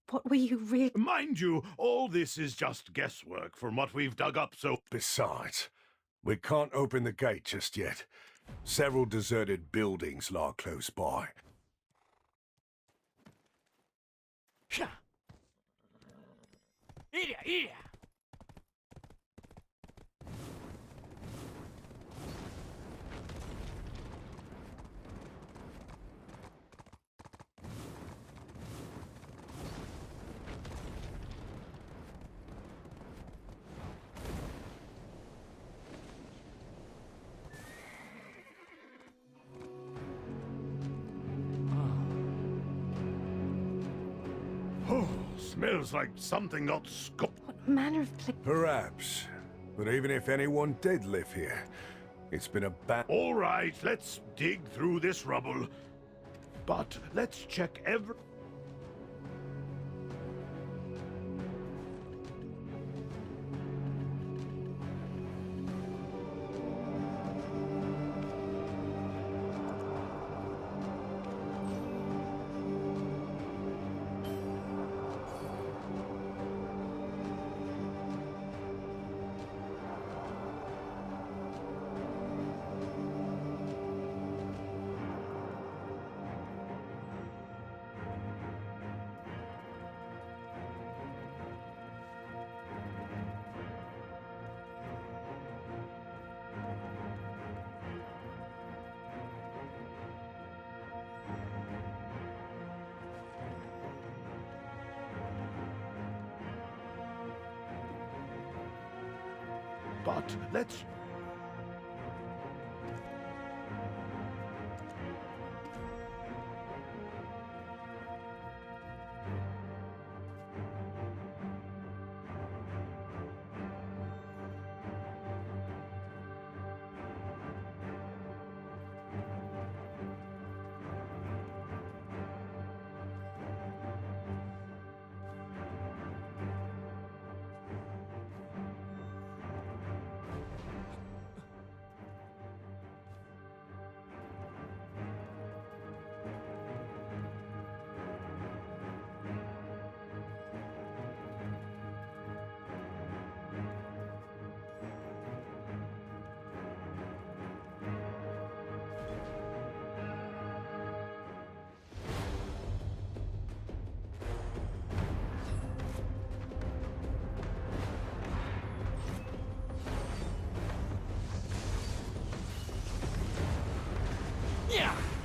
what were you really... Mind you, all this is just guesswork from what we've dug up so... Besides, we can't open the gate just yet. Several deserted buildings lie close by. Oh, smells like something got What manner of place... Perhaps. But even if anyone did live here, it's been a bad... All right, let's dig through this rubble. But let's check every... But let's...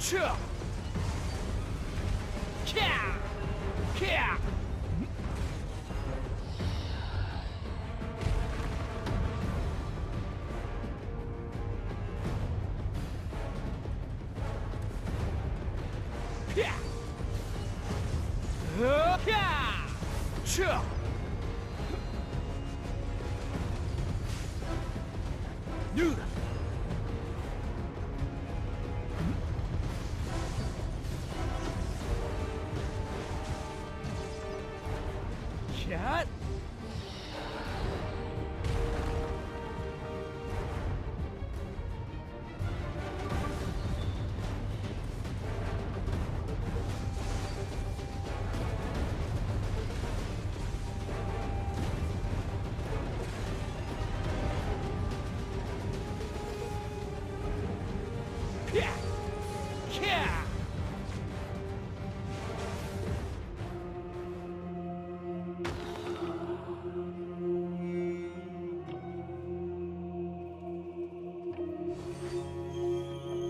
Cha! Kya! Kya! Kya! Kya! Cha! Nu! Cat? Yeah! Yeah!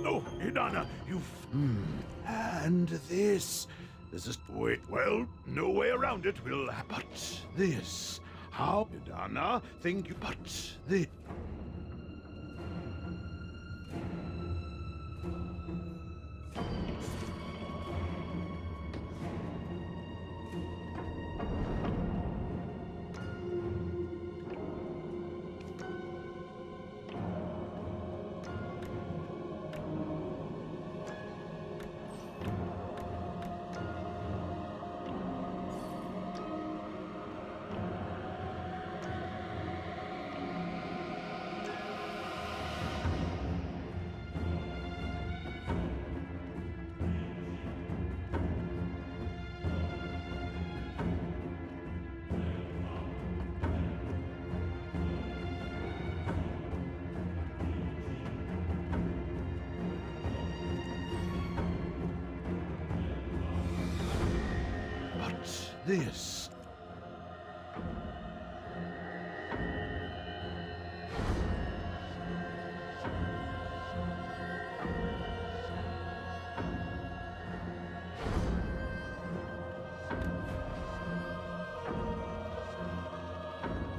Oh, Idana, and this. This is. Wait, well, no way around it. But this. How, Idana, think you. But this. This.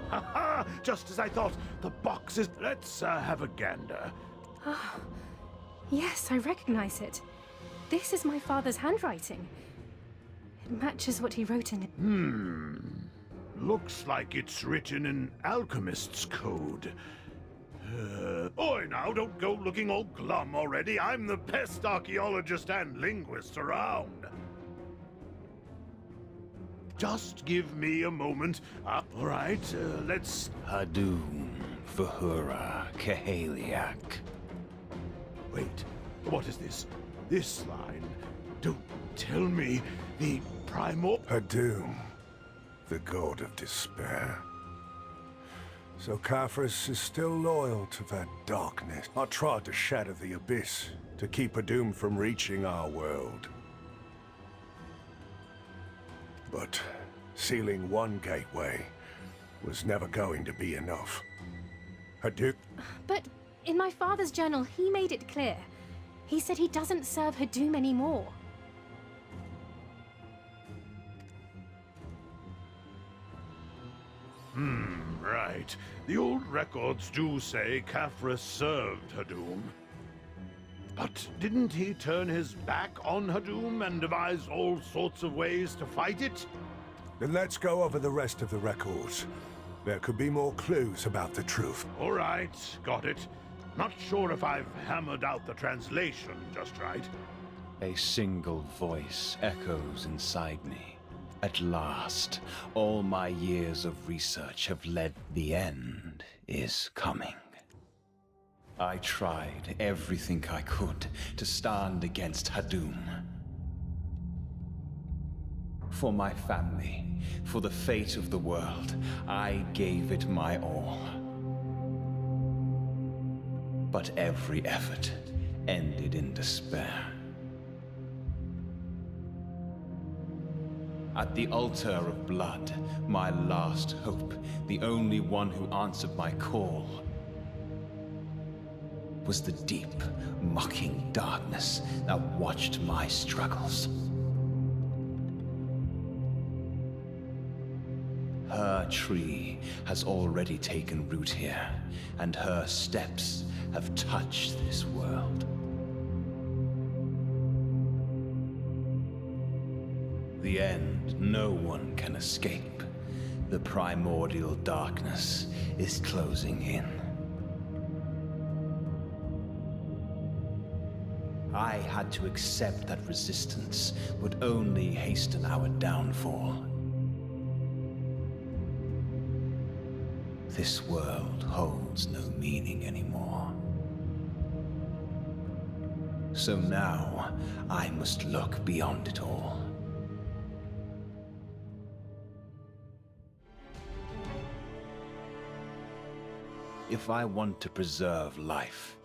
Ha! Just as I thought. The box is. Let's have a gander. Ah, yes, I recognize it. This is my father's handwriting. It matches what he wrote in it. Looks like it's written in alchemist's code. Oi, now, don't go looking all glum already. I'm the best archaeologist and linguist around. Just give me a moment. All right, let's... Hadum, Vahura, Kahaliak. Wait, what is this? This line? Don't tell me the primal... Hadum, the god of despair. So Caphras is still loyal to that darkness. I tried to shatter the abyss to keep Hadum from reaching our world. But sealing one gateway was never going to be enough. Hadum... But in my father's journal, he made it clear. He said he doesn't serve Hadum anymore. Right. The old records do say Caphras served Hadum. But didn't he turn his back on Hadum and devise all sorts of ways to fight it? Then let's go over the rest of the records. There could be more clues about the truth. All right, got it. Not sure if I've hammered out the translation just right. A single voice echoes inside me. At last, all my years of research have led. The end is coming. I tried everything I could to stand against Hadum. For my family, for the fate of the world, I gave it my all. But every effort ended in despair. At the altar of blood, my last hope, the only one who answered my call. was the deep, mocking darkness that watched my struggles. Her tree has already taken root here, and her steps have touched this world. The end no one can escape. The primordial darkness is closing in. I had to accept that resistance would only hasten our downfall. This world holds no meaning anymore. So now, I must look beyond it all. If I want to preserve life,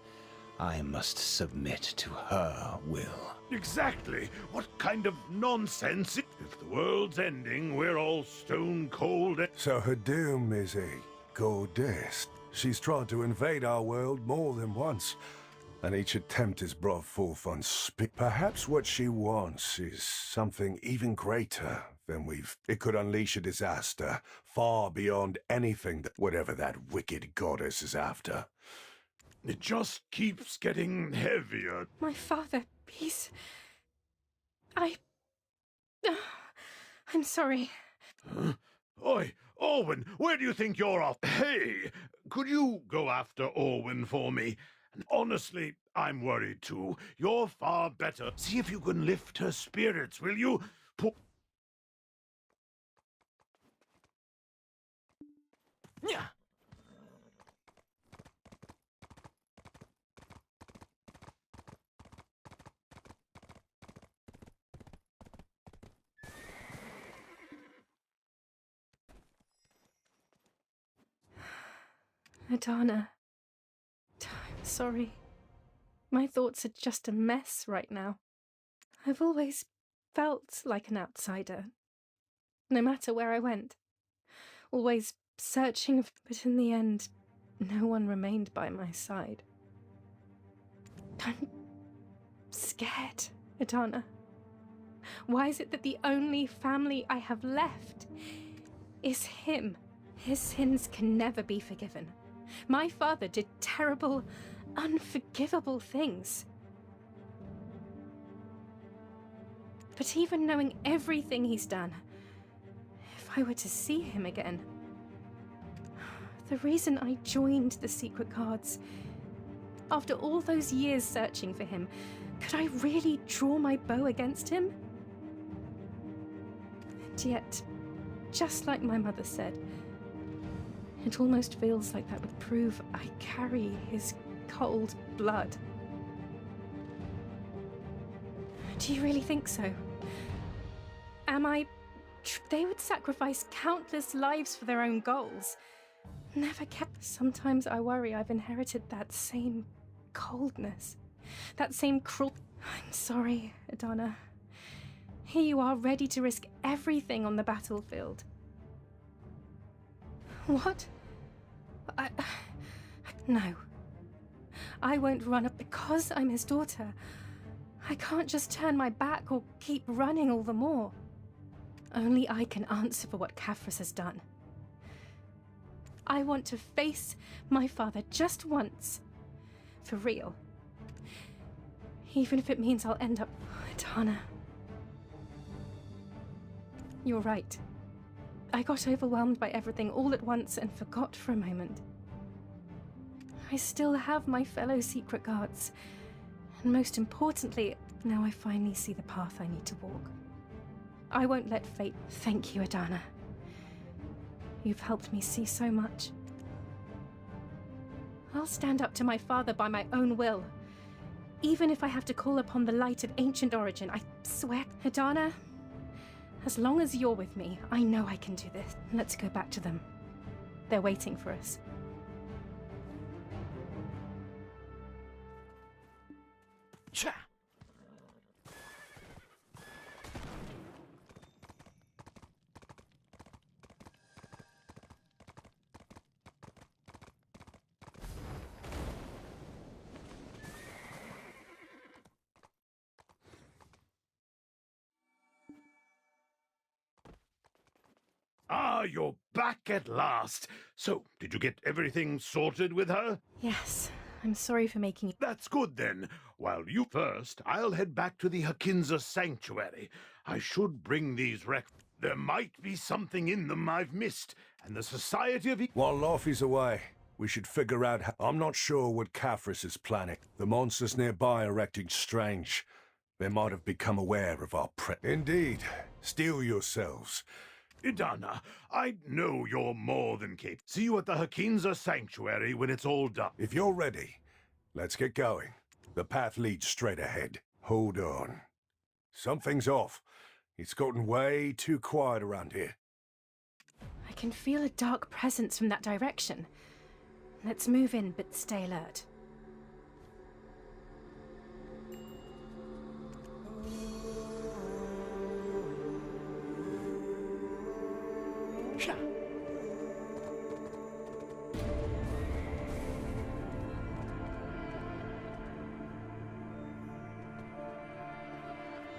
I must submit to her will. Exactly. What kind of nonsense? If the world's ending, we're all stone cold. So her doom is a goddess. She's tried to invade our world more than once, and each attempt has brought forth Perhaps what she wants is something even greater than we've... It could unleash a disaster far beyond anything that whatever that wicked goddess is after. It just keeps getting heavier. My father, he's... I'm sorry. Huh? Oi, Orwin, where do you think you're off? Hey, could you go after Orwin for me? And honestly, I'm worried too. You're far better. See if you can lift her spirits, will you? Yeah. Adana, I'm sorry. My thoughts are just a mess right now. I've always felt like an outsider, no matter where I went. Always searching, but in the end, no one remained by my side. I'm scared, Adana. Why is it that the only family I have left is him? His sins can never be forgiven. My father did terrible, unforgivable things. But even knowing everything he's done, if I were to see him again... The reason I joined the Secret Guards, after all those years searching for him, could I really draw my bow against him? And yet, just like my mother said, it almost feels like that would prove I carry his cold blood. Do you really think so? Am I... They would sacrifice countless lives for their own goals. Never kept... Sometimes I worry I've inherited that same coldness. That same cruel... I'm sorry, Adana. Here you are, ready to risk everything on the battlefield. What? No. I won't run up because I'm his daughter. I can't just turn my back or keep running all the more. Only I can answer for what Kafris has done. I want to face my father just once. For real. Even if it means I'll end up... Adana. You're right. I got overwhelmed by everything all at once and forgot for a moment. I still have my fellow Secret Guards. And most importantly, now I finally see the path I need to walk. I won't let fate... Thank you, Adana. You've helped me see so much. I'll stand up to my father by my own will. Even if I have to call upon the light of ancient origin, I swear... Adana, as long as you're with me, I know I can do this. Let's go back to them. They're waiting for us. Cha! you're back at last. So, did you get everything sorted with her? Yes, I'm sorry for making you. That's good then. While you first, I'll head back to the Hakinza Sanctuary. I should bring these There might be something in them I've missed, and the Society of... While Laufey's away, we should figure out how... I'm not sure what Caphras is planning. The monsters nearby are acting strange. They might have become aware of our Indeed. Steel yourselves. Idana, I know you're more than capable. See you at the Hakinza Sanctuary when it's all done. If you're ready, let's get going. The path leads straight ahead. Hold on. Something's off. It's gotten way too quiet around here. I can feel a dark presence from that direction. Let's move in, but stay alert.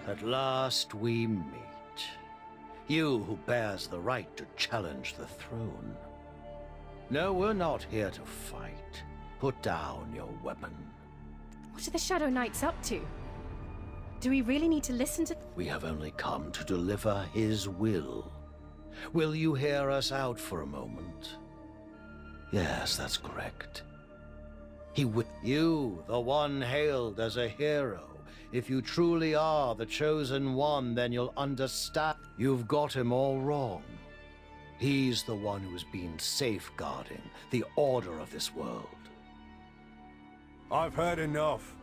At last we meet. You who bears the right to challenge the throne. No, we're not here to fight. Put down your weapon. What are the Shadow Knights up to? Do we really need to listen to... We have only come to deliver his will. Will you hear us out for a moment? Yes, that's correct. You, the one hailed as a hero. If you truly are the chosen one, then you'll understand. You've got him all wrong. He's the one who's been safeguarding the order of this world. I've heard enough.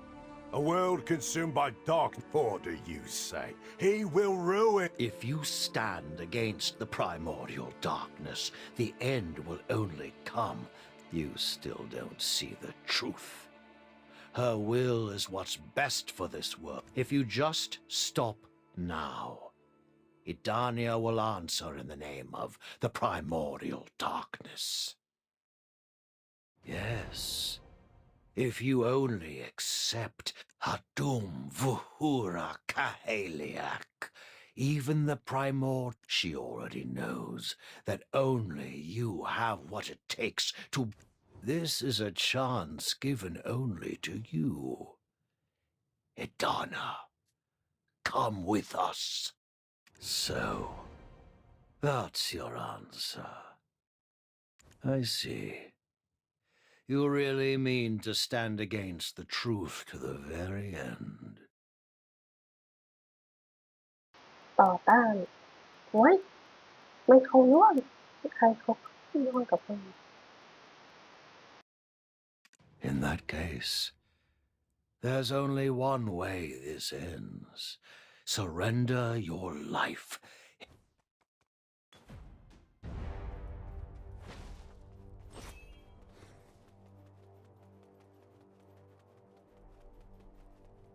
A world consumed by dark order, you say. He will ruin... If you stand against the primordial darkness, the end will only come. You still don't see the truth. Her will is what's best for this world. If you just stop now, Idania will answer in the name of the primordial darkness. Yes, if you only accept Hadum Vuhura Kaheliak, even the she already knows that only you have what it takes to... This is a chance given only to you. Idana, come with us. So, that's your answer. I see. You really mean to stand against the truth to the very end. ต่อต้านโอ้ยไม่เขาร่วมใครเขาร่วมกับมึง In that case, there's only one way this ends. Surrender your life.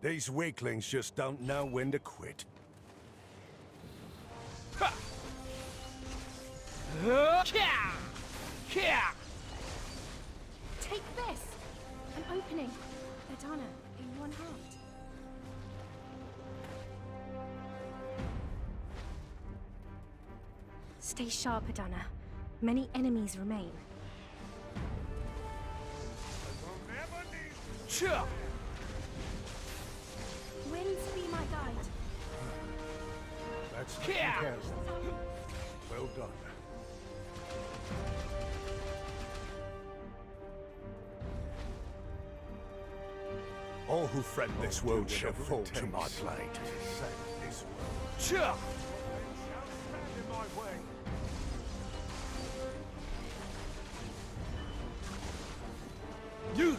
These weaklings just don't know when to quit. Take this! An opening. Idana, in one hand. Stay sharp, Idana. Many enemies remain. Winds be my guide. That's well done. All who friend this world shall fall to my blade. Stand in my way. You!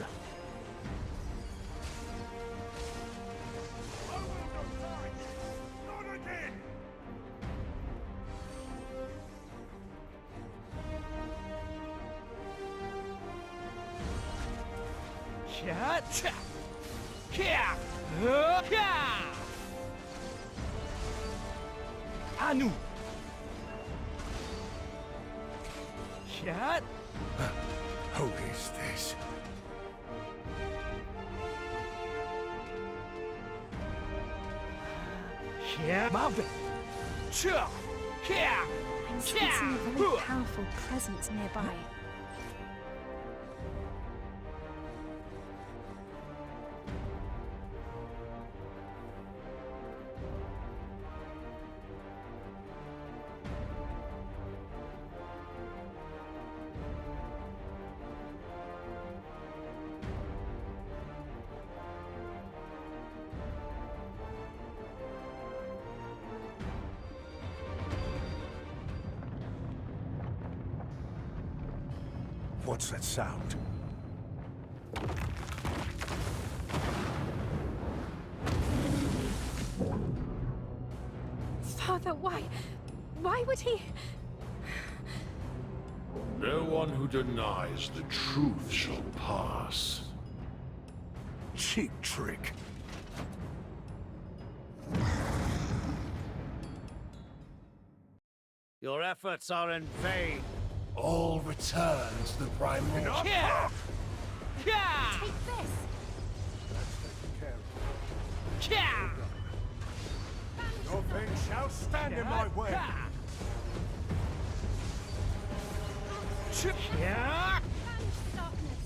Not again! Anu! Who is this? Mount! I Sensing a very powerful presence nearby. What's that sound? Father, why? Why would he? No one who denies the truth shall pass. Cheap trick. Your efforts are in vain. All returns the primordial. Yeah! Yeah! Take this! Yeah! Nothing shall stand in my way. Yeah! Banish darkness!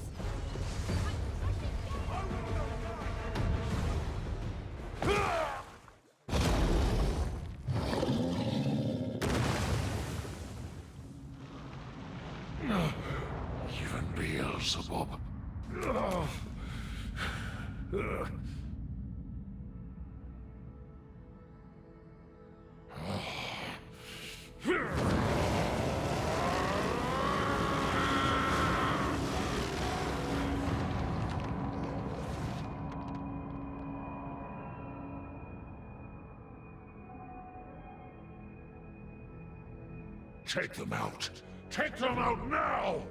Even Beelzebub. Take them out! Take them out now!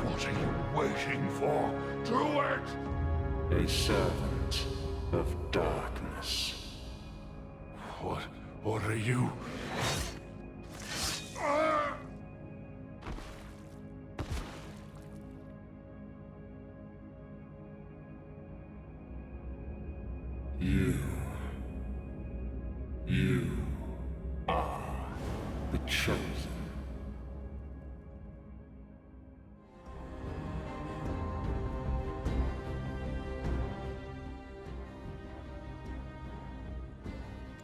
What are you waiting for? Do it! A servant of darkness. What are you? Ah! You are the chosen.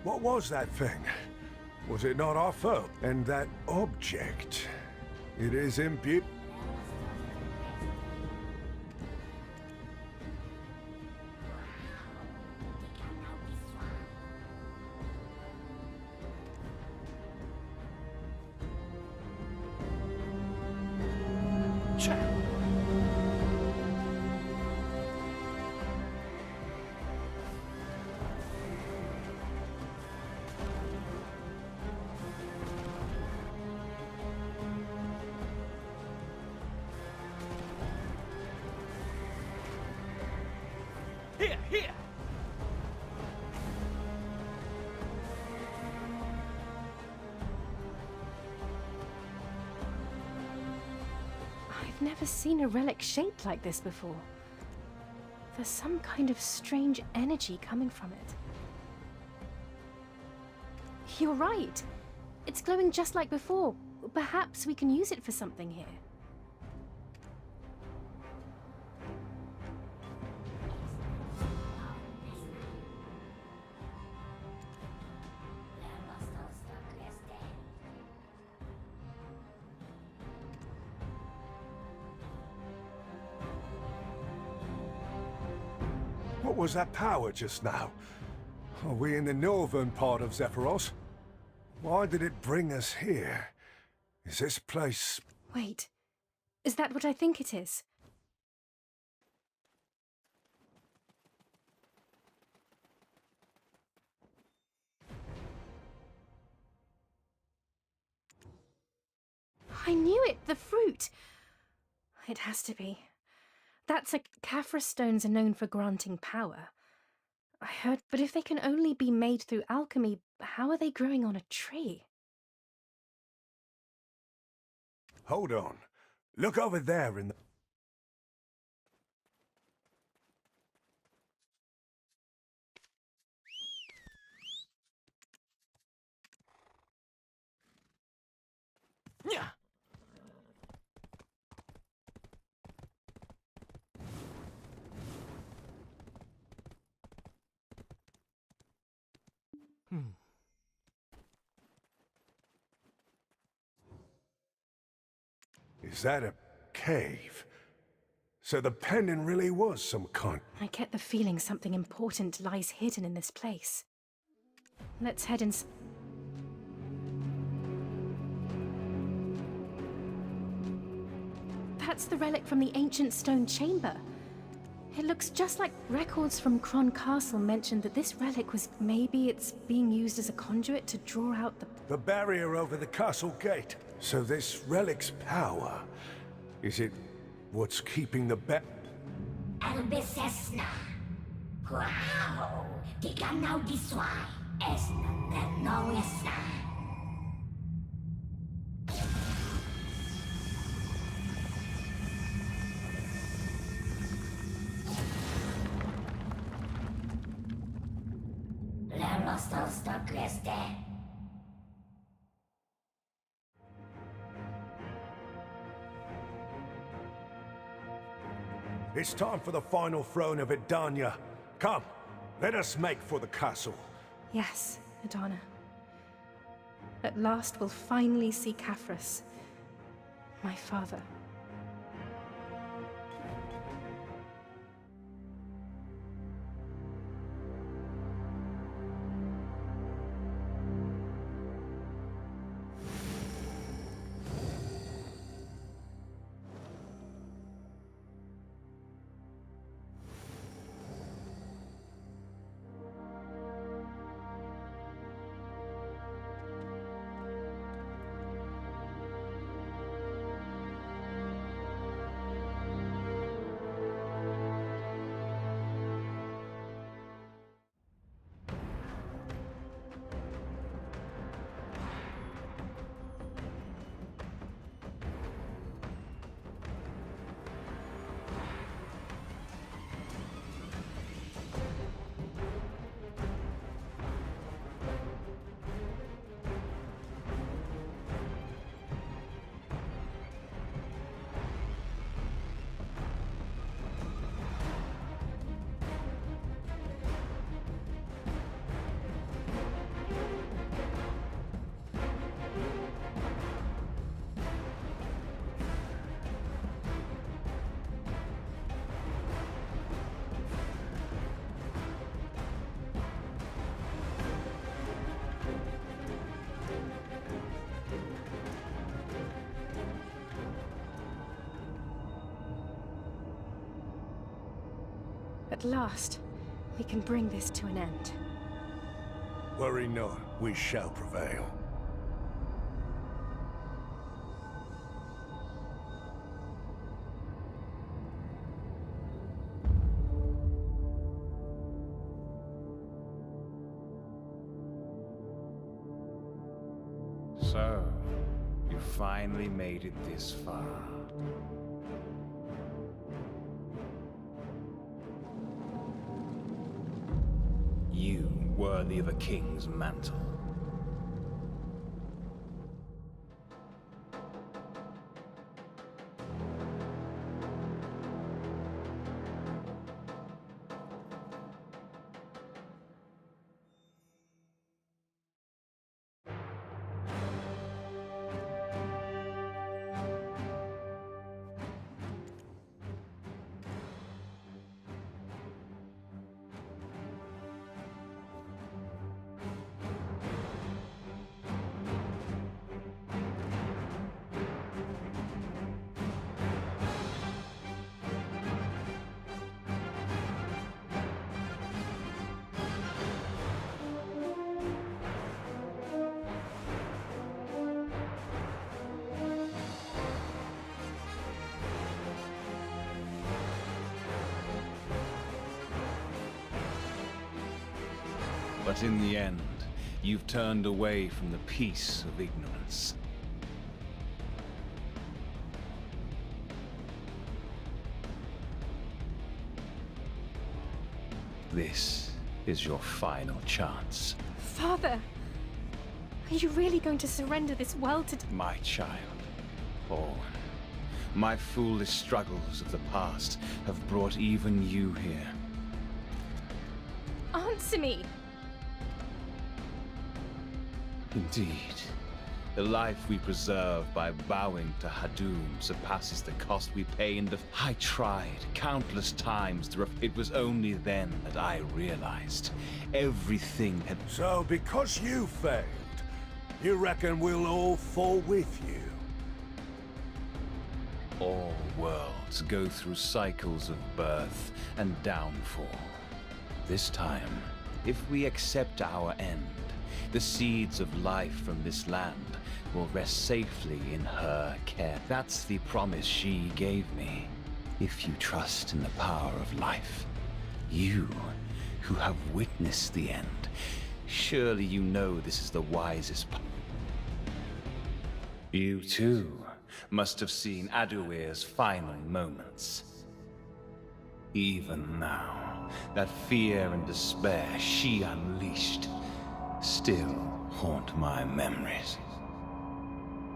What was that thing? Was it not our foe? And that object? It is imbued. Here, here! I've never seen a relic shaped like this before. There's some kind of strange energy coming from it. You're right. It's glowing just like before. Perhaps we can use it for something here. What was that power just now? Are we in the northern part of Zephyros? Why did it bring us here? Is this place... Wait. Is that what I think it is? I knew it! The fruit! It has to be. That's a... Caphras stones are known for granting power. I heard, but if they can only be made through alchemy, how are they growing on a tree? Hold on. Look over there in the... Is that a cave? So the pendant really was some kind. I get the feeling something important lies hidden in this place. Let's head inside. That's the relic from the ancient stone chamber. It looks just like records from Cron Castle mentioned that this relic was maybe it's being used as a conduit to draw out The barrier over the castle gate. So this relic's power, is it what's keeping the Albicesna. Wow, tiganaw disway. Esna nanoesna. It's time for the final throne of Edania. Come, let us make for the castle. Yes, Adana. At last we'll finally see Caphras, my father. At last, we can bring this to an end. Worry not, we shall prevail. So, you finally made it this far. You, worthy of a king's mantle. But in the end, you've turned away from the peace of ignorance. This is your final chance. Father! Are you really going to surrender this world to... My child, Owen, my foolish struggles of the past have brought even you here. Answer me! Indeed. The life we preserve by bowing to Hadum surpasses the cost we pay in the... I tried countless times to... It was only then that I realized everything had... So, because you failed, you reckon we'll all fall with you? All worlds go through cycles of birth and downfall. This time, if we accept our end, the seeds of life from this land will rest safely in her care. That's the promise she gave me. If you trust in the power of life, you, who have witnessed the end, surely you know this is the wisest You too must have seen Aduir's final moments. Even now, that fear and despair she unleashed still haunt my memories.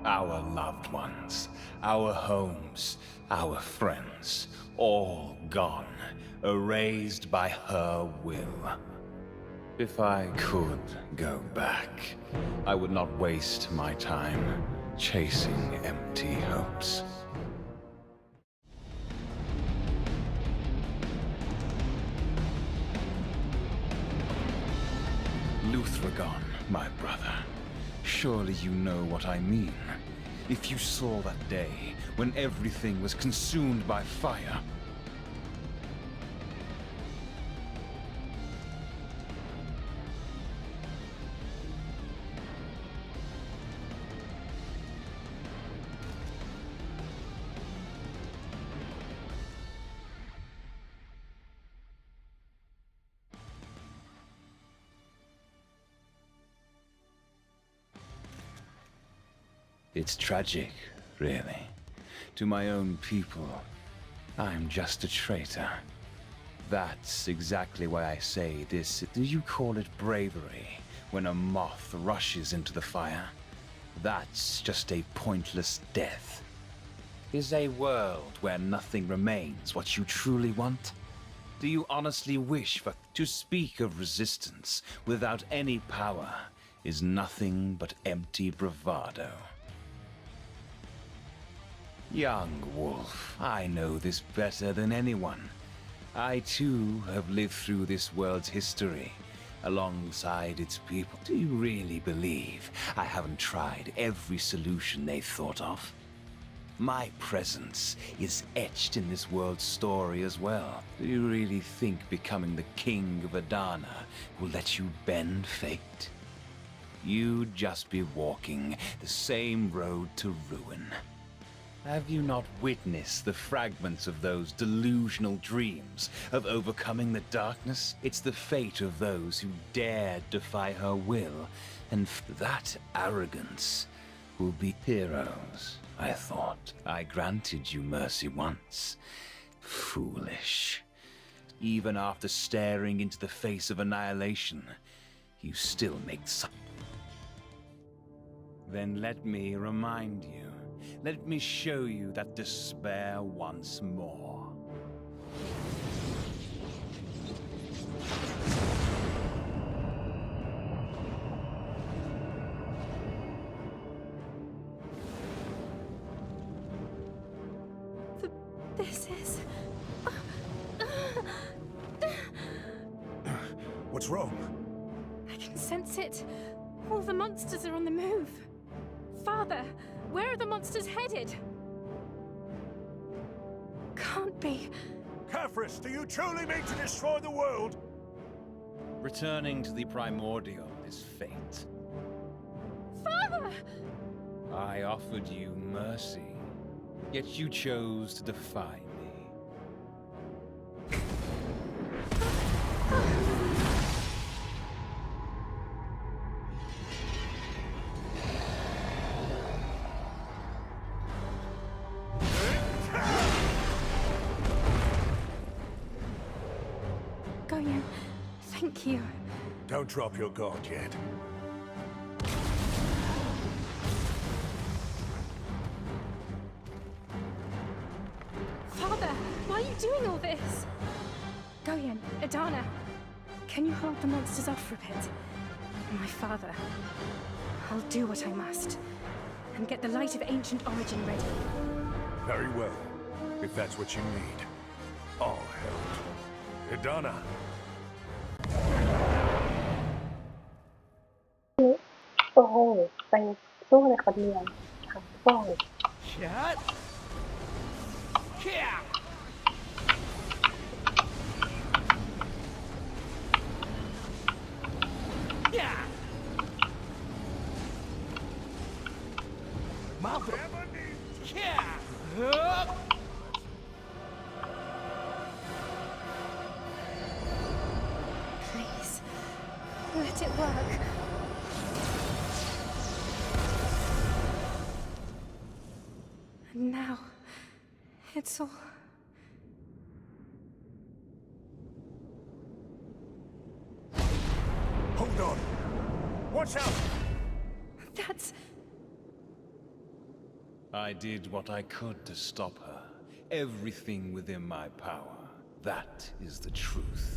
Our loved ones, our homes, our friends, all gone, erased by her will. If I could go back, I would not waste my time chasing empty hopes. Luthragon, my brother. Surely you know what I mean. If you saw that day when everything was consumed by fire. It's tragic, really. To my own people, I'm just a traitor. That's exactly why I say this. Do you call it bravery when a moth rushes into the fire? That's just a pointless death. Is a world where nothing remains what you truly want? Do you honestly wish for... To speak of resistance without any power is nothing but empty bravado. Young wolf, I know this better than anyone. I too have lived through this world's history, alongside its people. Do you really believe I haven't tried every solution they thought of? My presence is etched in this world's story as well. Do you really think becoming the king of Adana will let you bend fate? You'd just be walking the same road to ruin. Have you not witnessed the fragments of those delusional dreams of overcoming the darkness? It's the fate of those who dare defy her will, and that arrogance will be heroes, I thought. I granted you mercy once. Foolish. Even after staring into the face of annihilation, you still make some... Then let me remind you. Let me show you that despair once more. This is... What's wrong? I can sense it. All the monsters are on the move. Father, where are the monsters headed? Can't be. Caphras, do you truly mean to destroy the world? Returning to the primordial is fate. Father! I offered you mercy, yet you chose to defy me. Goyen, thank you. Don't drop your guard yet. Father, why are you doing all this? Goyen, Adana, can you hold the monsters off for a bit? My father, I'll do what I must and get the light of ancient origin ready. Very well, if that's what you need. I'll help. Idana. โอ้โหไปสู้ในคนเดียวทางป้อง Shut. Yeah. Yeah. Mouth. Yeah. Hup. Please, let it work. And now, it's all... Hold on. Watch out! That's... I did what I could to stop her. Everything within my power. That is the truth.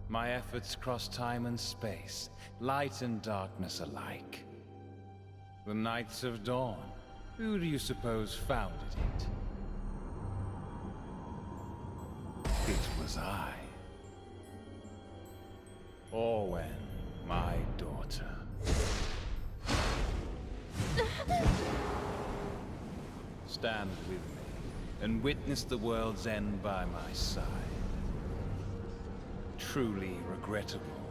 My efforts cross time and space, light and darkness alike. The Knights of Dawn. Who do you suppose founded it? It was I. Orwen, my daughter. Stand with me and witness the world's end by my side. Truly regrettable.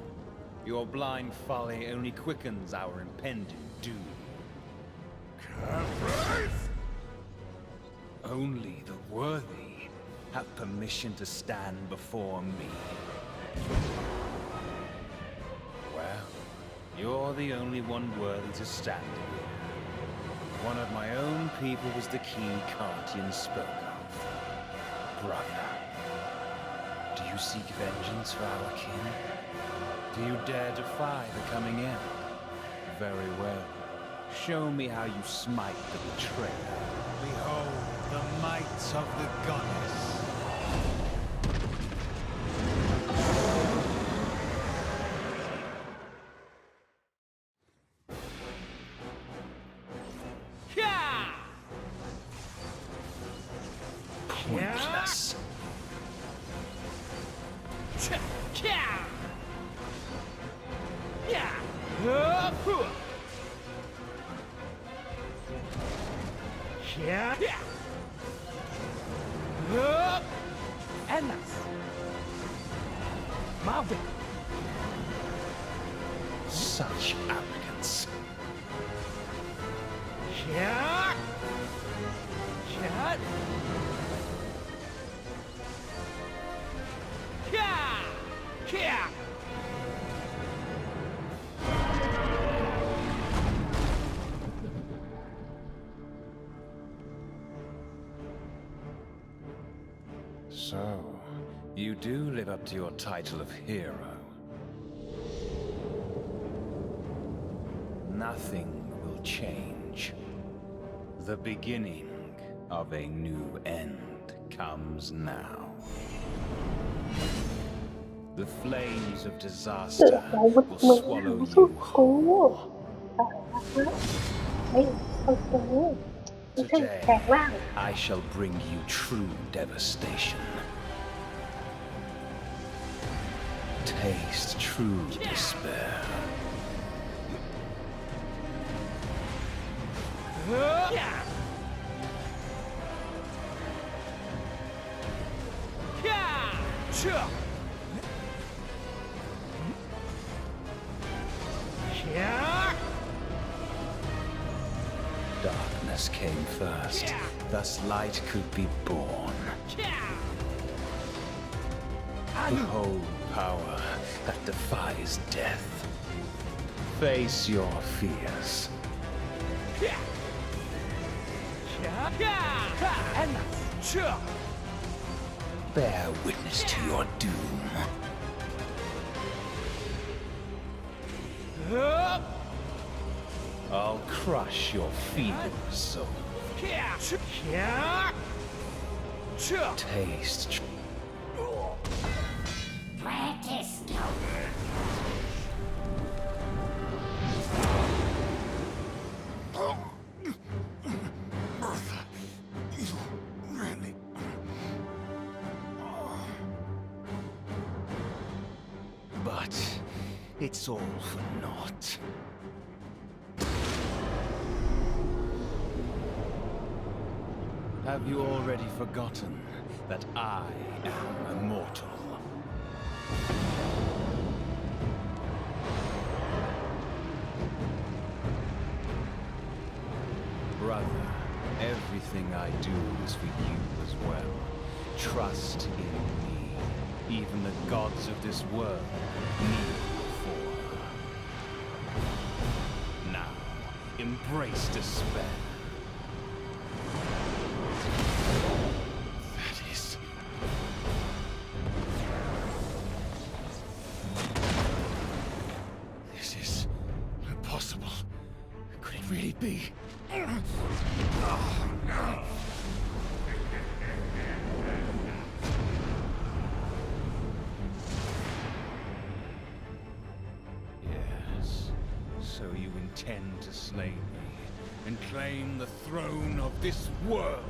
Your blind folly only quickens our impending doom. Only the worthy have permission to stand before me. Well, you're the only one worthy to stand here. One of my own people was the key Cartian spoke of. Brother, do you seek vengeance for our kin? Do you dare defy the coming end? Very well. Show me how you smite the betrayer. Behold the might of the goddess. Yeah. Pointless. Yeah. Yeah. Hup. Yeah. Yeah. Hup. And that's Marvin. Such arrogance. Yeah. Shut. Yeah. Yeah. So, you do live up to your title of hero. Nothing will change. The beginning of a new end comes now. The flames of เสือ disaster เขาวุด will มือ swallow สู้ you กู whole. ตายแล้วเฮ้ยเอากูไม่ใช่แขกล่าง I shall bring you true devastation. Taste true despair. Yeah. Yeah. Sure. Yeah. Darkness came first, thus light could be born. Yeah. Behold power that defies death. Face your fears. Yeah. Yeah. Yeah. And sure. Bear witness to your doom. Hup. I'll crush your feeble soul. Yeah. Yeah. Sure. Taste Practice no. But it's all for naught. Have you already forgotten that I am immortal? Brother, everything I do is for you as well. Trust in me. Even the gods of this world kneel before her. Now, embrace despair. That is... This is impossible. Could it really be? Oh, no. Yes, so you intend to slay me and claim the throne of this world.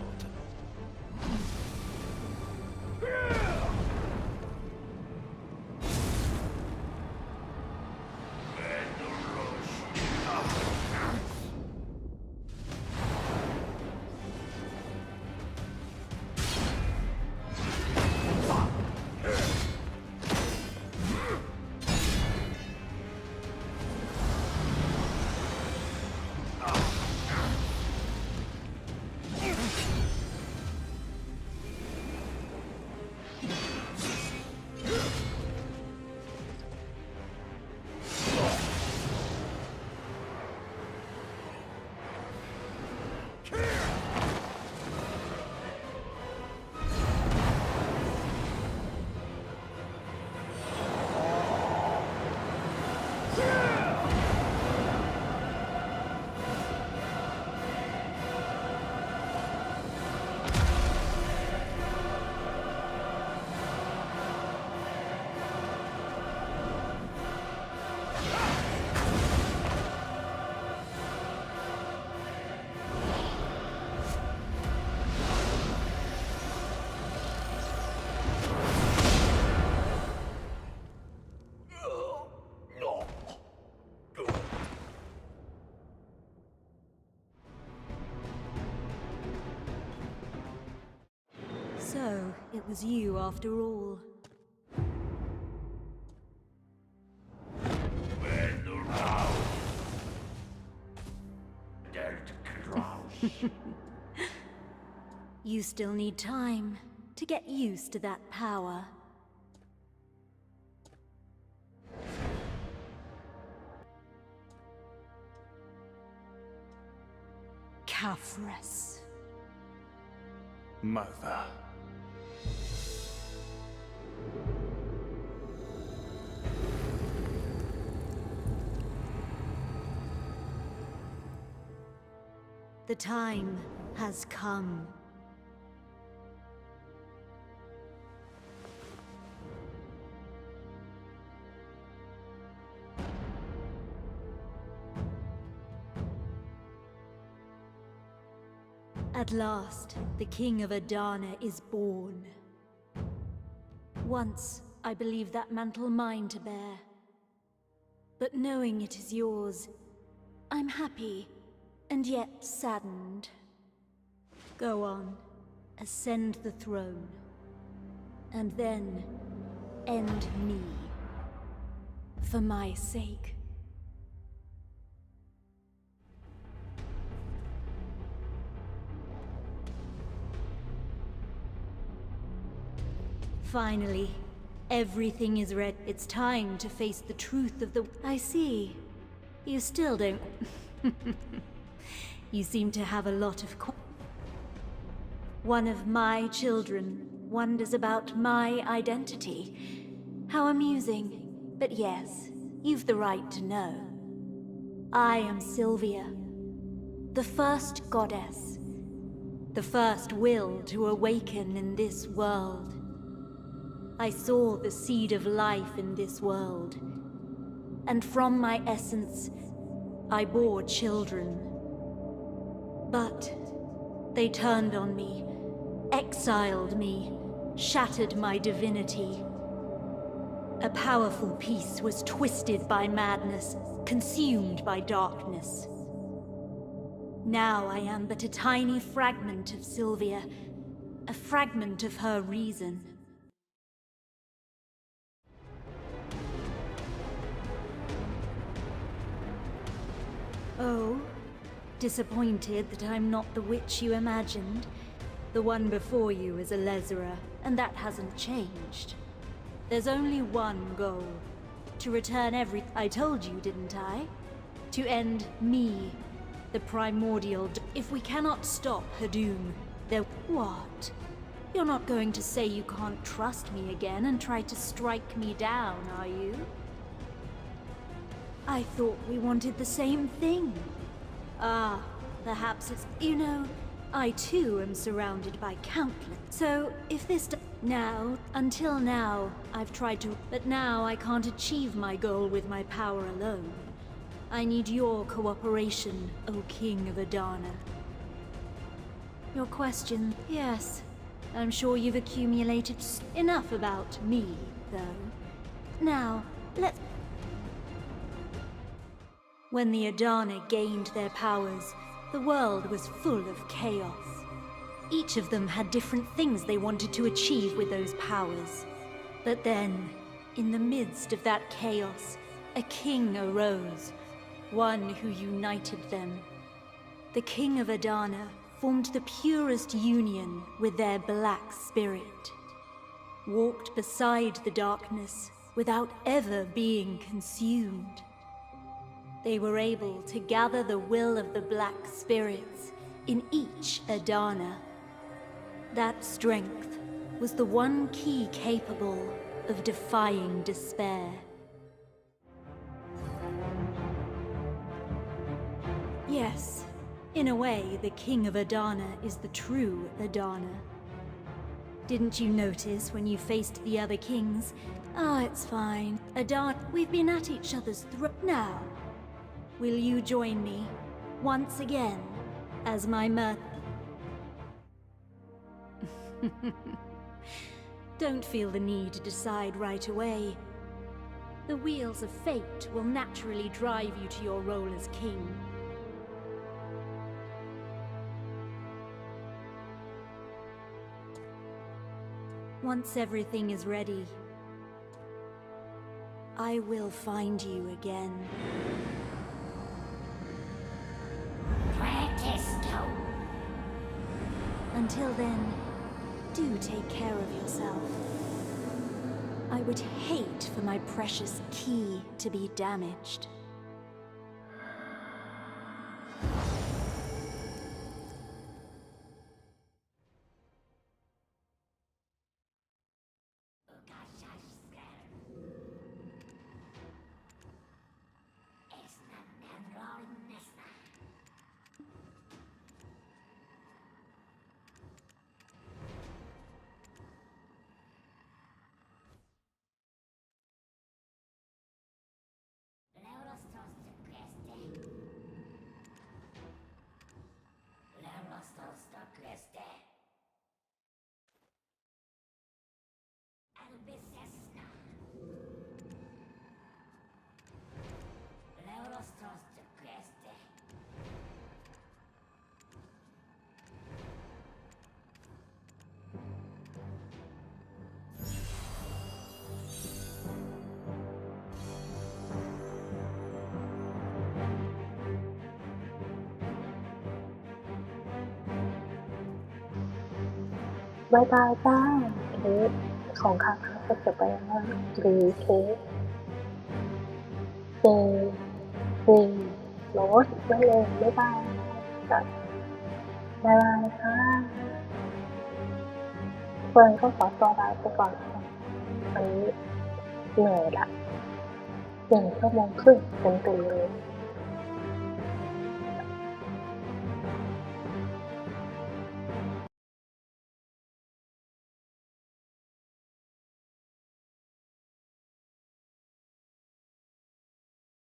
So, it was you after all. You still need time to get used to that power. Kafres. Mother. The time has come. At last, the King of Adana is born. Once, I believed that mantle mine to bear. But knowing it is yours, I'm happy, and yet saddened. Go on, ascend the throne, and then end me, for my sake. Finally, everything is ready. It's time to face the truth of the... I see. You still don't... You seem to have a lot of... One of my children wonders about my identity. How amusing. But yes, you've the right to know. I am Sylvia, the first goddess, the first will to awaken in this world. I saw the seed of life in this world, and from my essence, I bore children. But they turned on me, exiled me, shattered my divinity. A powerful piece was twisted by madness, consumed by darkness. Now I am but a tiny fragment of Sylvia, a fragment of her reason. Oh, disappointed that I'm not the witch you imagined? The one before you is a Lezra, and that hasn't changed. There's only one goal. To return I told you, didn't I? To end me, the primordial if we cannot stop her doom, then what? You're not going to say you can't trust me again and try to strike me down, are you? I thought we wanted the same thing. Ah, perhaps it's... You know, I too am surrounded by countless... So, if this... Now, until now, I've tried to... But now I can't achieve my goal with my power alone. I need your cooperation, O King of Adana. Your question... Yes, I'm sure you've accumulated enough about me, though. Now, let's... When the Adana gained their powers, the world was full of chaos. Each of them had different things they wanted to achieve with those powers. But then, in the midst of that chaos, a king arose, one who united them. The King of Adana formed the purest union with their black spirit, walked beside the darkness without ever being consumed. They were able to gather the will of the black spirits in each Adana. That strength was the one key capable of defying despair. Yes, in a way, the King of Adana is the true Adana. Didn't you notice when you faced the other kings? Ah, it's fine. Adana, we've been at each other's throat now. Will you join me, once again, as my Don't feel the need to decide right away. The wheels of fate will naturally drive you to your role as king. Once everything is ready, I will find you again. Until then, do take care of yourself. I would hate for my precious key to be damaged.บายบายจ้าเคสของคาคาก็จะไปว่าหรือเคสเจซีโรสไม่เลยบายบายจ้ะบายบายค่ะเฟิร์นก็ขอตัวลาไปก่อนวันนี้เหนื่อยละ1 ชั่วโมงครึ่งเต็มๆเลย